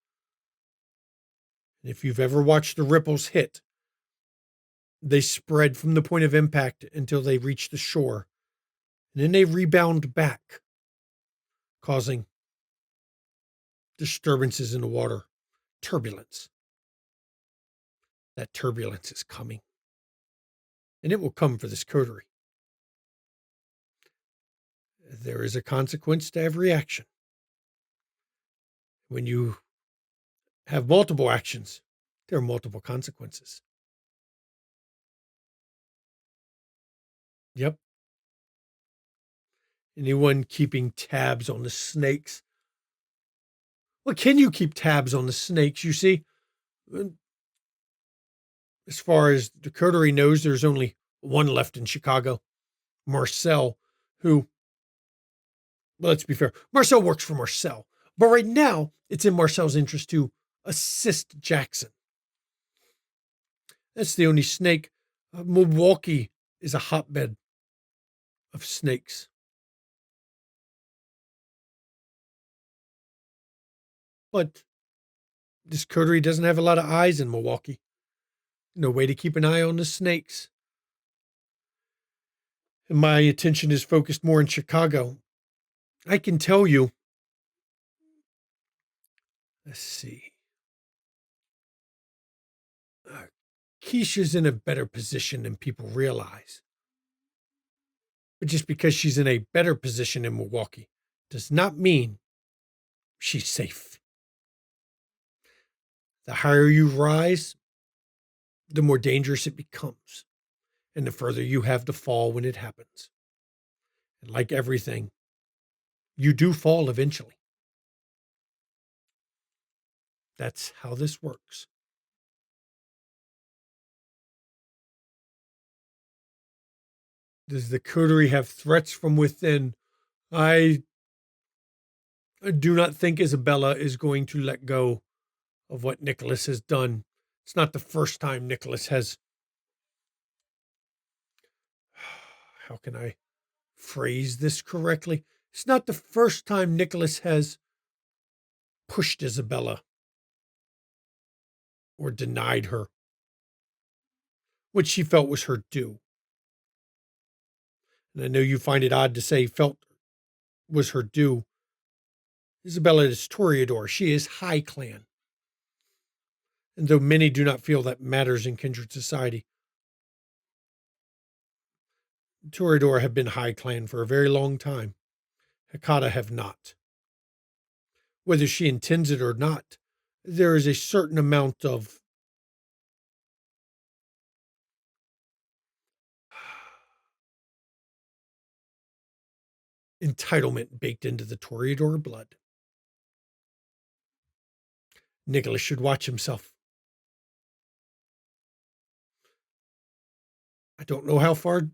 And if you've ever watched the ripples hit, they spread from the point of impact until they reach the shore. And then they rebound back, causing disturbances in the water, turbulence. That turbulence is coming. And it will come for this coterie. There is a consequence to every action. When you have multiple actions, there are multiple consequences. Yep. Anyone keeping tabs on the snakes? Well, can you keep tabs on the snakes? You see, as far as the coterie knows, there's only one left in Chicago, Marcel, who, well, let's be fair, Marcel works for Marcel. But right now, it's in Marcel's interest to assist Jackson. That's the only snake. Milwaukee is a hotbed of snakes. But this coterie doesn't have a lot of eyes in Milwaukee. No way to keep an eye on the snakes. And my attention is focused more in Chicago. I can tell you, let's see. Keisha's in a better position than people realize. But just because she's in a better position in Milwaukee does not mean she's safe. The higher you rise, the more dangerous it becomes, and the further you have to fall when it happens. And like everything, you do fall eventually. That's how this works. Does the coterie have threats from within? I do not think Isabella is going to let go of what Nicholas has done. It's not the first time Nicholas has. How can I phrase this correctly? It's not the first time Nicholas has pushed Isabella or denied her what she felt was her due. And I know you find it odd to say felt was her due. Isabella is Toreador. She is high clan. And though many do not feel that matters in kindred society, Toreador have been high clan for a very long time. Hakata have not. Whether she intends it or not, there is a certain amount of entitlement baked into the Toreador blood. Nicholas should watch himself. I don't know how far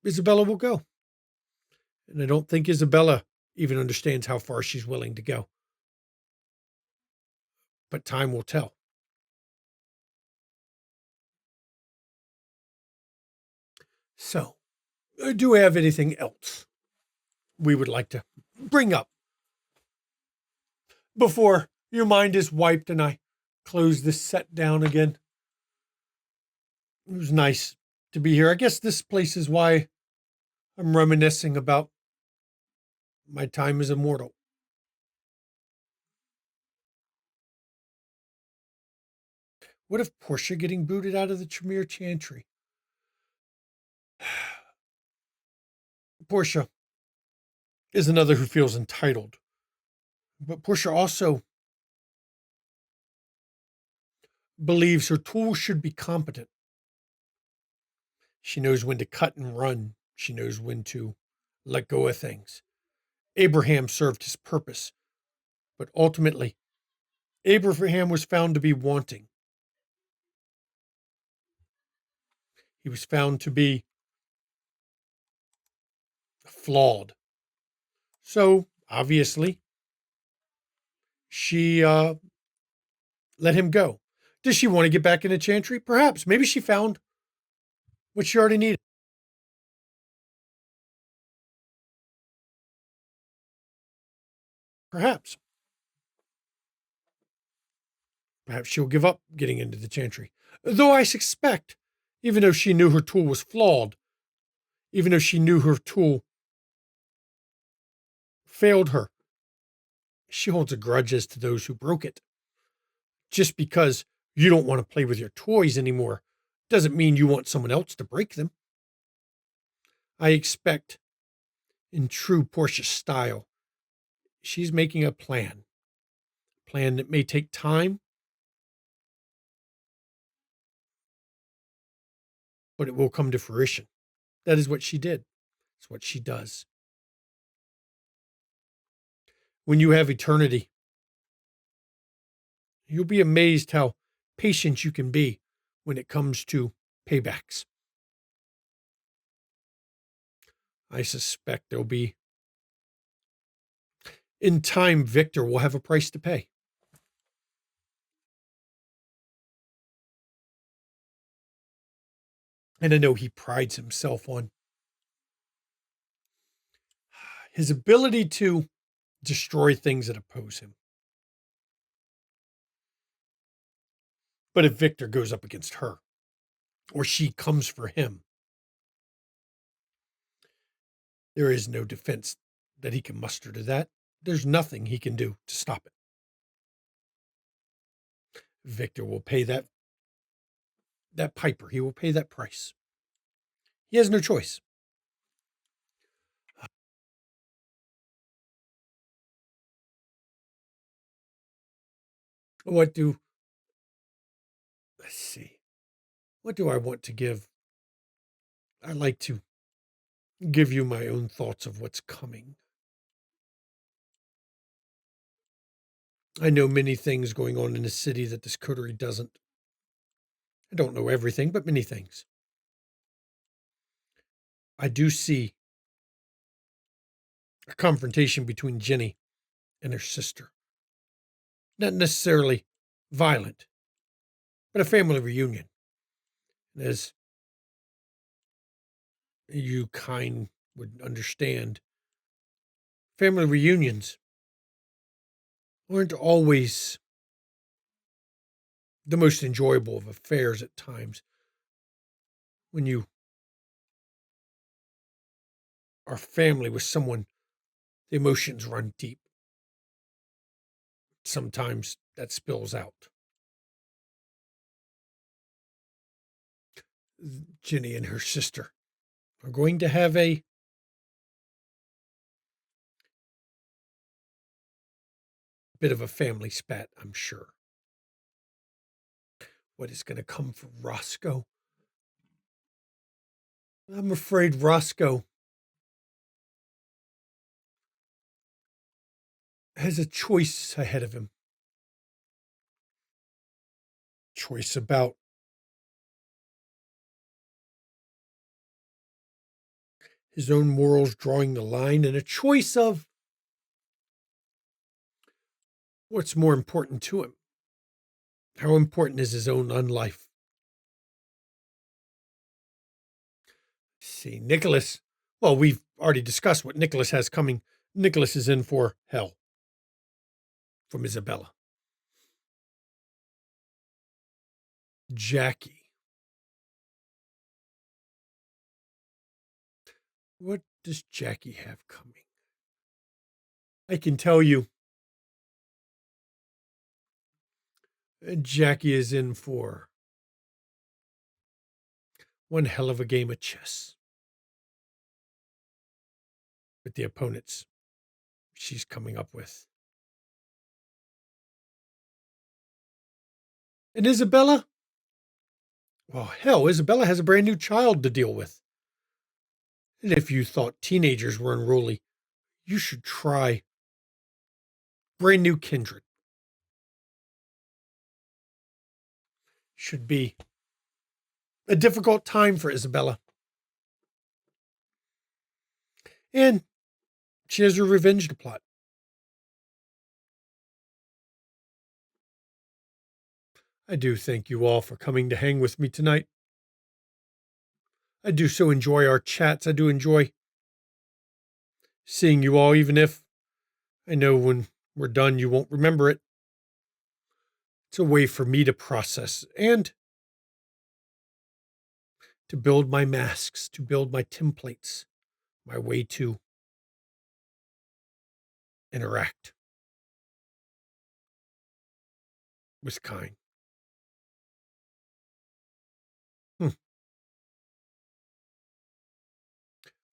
Isabella will go. And I don't think Isabella even understands how far she's willing to go. But time will tell. So, do we have anything else we would like to bring up before your mind is wiped and I close this set down again? It was nice to be here. I guess this place is why I'm reminiscing about my time as immortal. What if Portia getting booted out of the Tremere Chantry? Portia is another who feels entitled. But Portia also believes her tools should be competent. She knows when to cut and run. She knows when to let go of things. Abraham served his purpose, but ultimately, Abraham was found to be wanting. He was found to be flawed. So, obviously, she let him go. Does she want to get back into Chantry? Perhaps. Maybe she found what she already needed. Perhaps. Perhaps she'll give up getting into the Chantry. Though I suspect, even though she knew her tool was flawed, even though she knew her tool failed her, she holds a grudge as to those who broke it. Just because you don't want to play with your toys anymore doesn't mean you want someone else to break them. I expect, in true Portia style, she's making a plan that may take time, but it will come to fruition. That is what she did. It's what she does. When you have eternity, you'll be amazed how patient you can be when it comes to paybacks. I suspect there'll be, in time, Victor will have a price to pay. And I know he prides himself on his ability to destroy things that oppose him. But if Victor goes up against her, or she comes for him, there is no defense that he can muster to that. There's nothing he can do to stop it. Victor will pay that piper. He will pay that price. He has no choice. What do, let's see. what do I want to give? I like to give you my own thoughts of what's coming. I know many things going on in the city that this coterie doesn't. I don't know everything, but many things. I do see a confrontation between Jenny and her sister. Not necessarily violent, but a family reunion. As you kind would understand, family reunions aren't always the most enjoyable of affairs at times. When you are family with someone, the emotions run deep. Sometimes that spills out. Jenny and her sister are going to have a bit of a family spat, I'm sure. What is going to come for Roscoe? I'm afraid Roscoe has a choice ahead of him. Choice about his own morals drawing the line, and a choice of what's more important to him. How important is his own life? See, Nicholas, well, we've already discussed what Nicholas has coming. Nicholas is in for hell from Isabella. Jackie. What does Jackie have coming? I can tell you, Jackie is in for one hell of a game of chess with the opponents she's coming up with. And Isabella? Well, hell, Isabella has a brand new child to deal with. And if you thought teenagers were unruly, you should try brand new kindred. Should be a difficult time for Isabella. And she has her revenge to plot. I do thank you all for coming to hang with me tonight. I do so enjoy our chats. I do enjoy seeing you all, even if I know when we're done you won't remember it. It's a way for me to process and to build my masks, to build my templates, my way to interact with kind.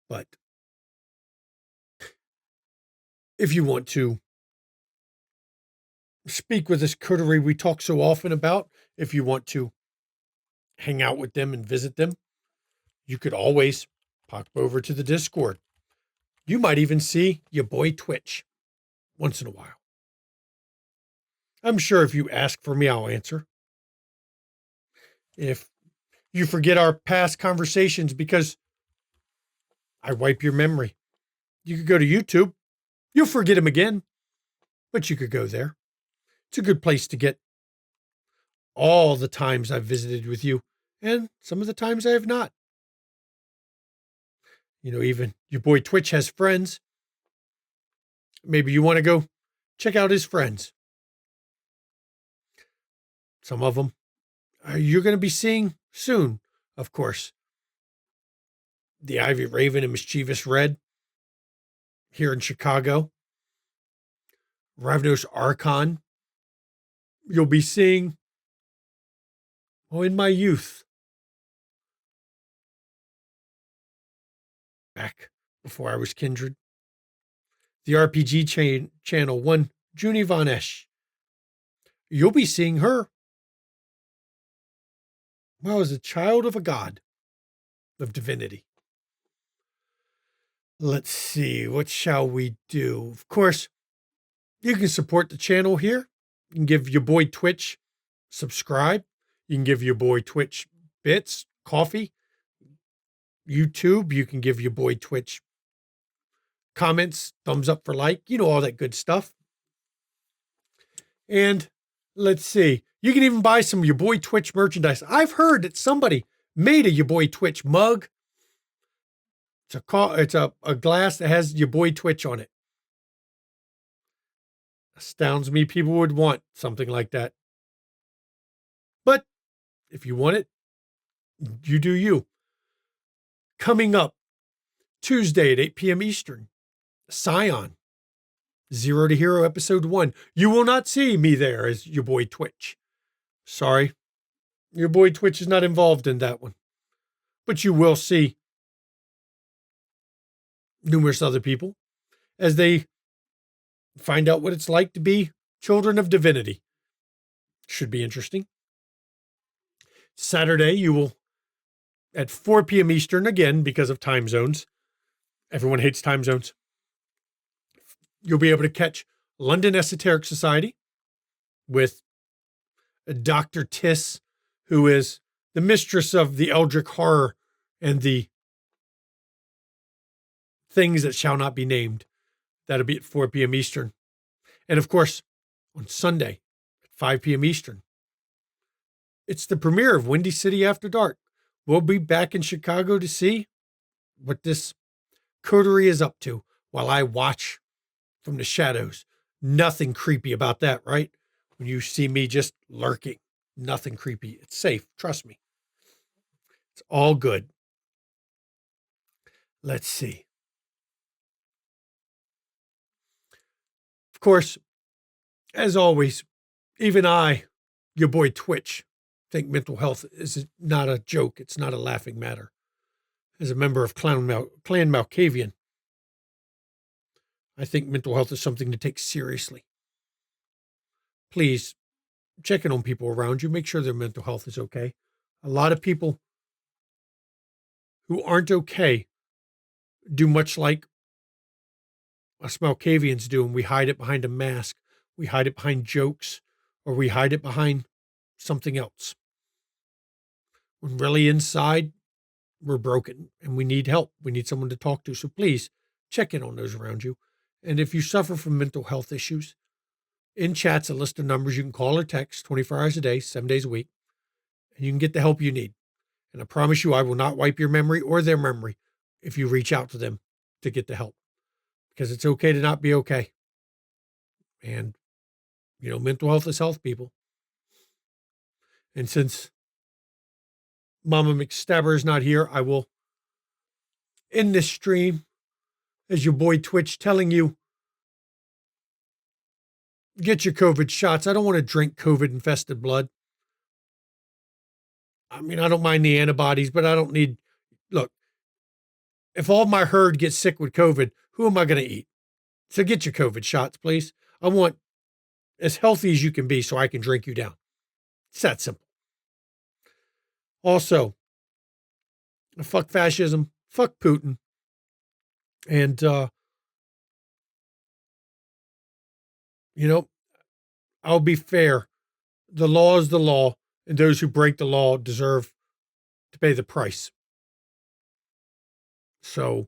But if you want to speak with this coterie we talk so often about, if you want to hang out with them and visit them, you could always pop over to the Discord. You might even see your boy Twitch once in a while. I'm sure if you ask for me, I'll answer. If you forget our past conversations because I wipe your memory, you could go to YouTube. You'll forget him again, but you could go there. It's a good place to get all the times I've visited with you and some of the times I have not. You know, even your boy Twitch has friends. Maybe you want to go check out his friends. Some of them you're going to be seeing soon, of course. The Ivy Raven and Mischievous Red here in Chicago. Ravnos Archon. You'll be seeing, in my youth, back before I was kindred. The RPG channel one, Junie Von Esch. You'll be seeing her I was a child of a god, of divinity. Let's see, what shall we do? Of course, you can support the channel here. You can give your boy Twitch subscribe. You can give your boy Twitch bits, coffee. YouTube, you can give your boy Twitch comments, thumbs up for like, all that good stuff. And let's see, you can even buy some of your boy Twitch merchandise. I've heard that somebody made a your boy Twitch mug. It's a glass that has your boy Twitch on it. Astounds me people would want something like that. But if you want it, you do you. Coming up Tuesday at 8 p.m. Eastern, Scion, Zero to Hero Episode 1. You will not see me there as your boy Twitch. Sorry, your boy Twitch is not involved in that one. But you will see numerous other people as they find out what it's like to be children of divinity. Should be interesting. Saturday, you will, at 4 p.m. Eastern, again, because of time zones. Everyone hates time zones. You'll be able to catch London Esoteric Society with Dr. Tiss, who is the mistress of the Eldritch horror and the things that shall not be named. That'll be at 4 p.m. Eastern. And of course, on Sunday at 5 p.m. Eastern, it's the premiere of Windy City After Dark. We'll be back in Chicago to see what this coterie is up to while I watch from the shadows. Nothing creepy about that, right? When you see me just lurking, nothing creepy. It's safe. Trust me. It's all good. Let's see. Of course, as always, even I, your boy Twitch, think mental health is not a joke. It's not a laughing matter. As a member of Clan Malkavian, I think mental health is something to take seriously. Please check in on people around you. Make sure their mental health is okay. A lot of people who aren't okay do much like us Malkavians do, and we hide it behind a mask. We hide it behind jokes, or we hide it behind something else. When really inside, we're broken and we need help. We need someone to talk to. So please check in on those around you. And if you suffer from mental health issues, in chat's a list of numbers you can call or text 24 hours a day, 7 days a week, and you can get the help you need. And I promise you, I will not wipe your memory or their memory if you reach out to them to get the help, because it's okay to not be okay. And, mental health is health, people. And since Mama McStabber is not here, I will end this stream as your boy Twitch telling you, get your COVID shots. I don't want to drink COVID-infested blood. I mean, I don't mind the antibodies, but I don't need, look, if all my herd gets sick with COVID, who am I going to eat? So get your COVID shots, please. I want as healthy as you can be so I can drink you down. It's that simple. Also, fuck fascism, fuck Putin, and, I'll be fair. The law is the law, and those who break the law deserve to pay the price. So,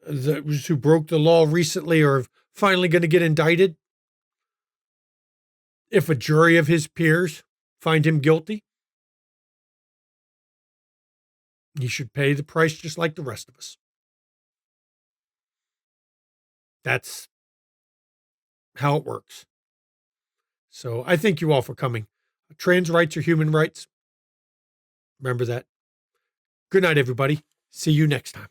those who broke the law recently are finally going to get indicted. If a jury of his peers find him guilty, he should pay the price just like the rest of us. That's how it works. So I thank you all for coming. Trans rights are human rights. Remember that. Good night, everybody. See you next time.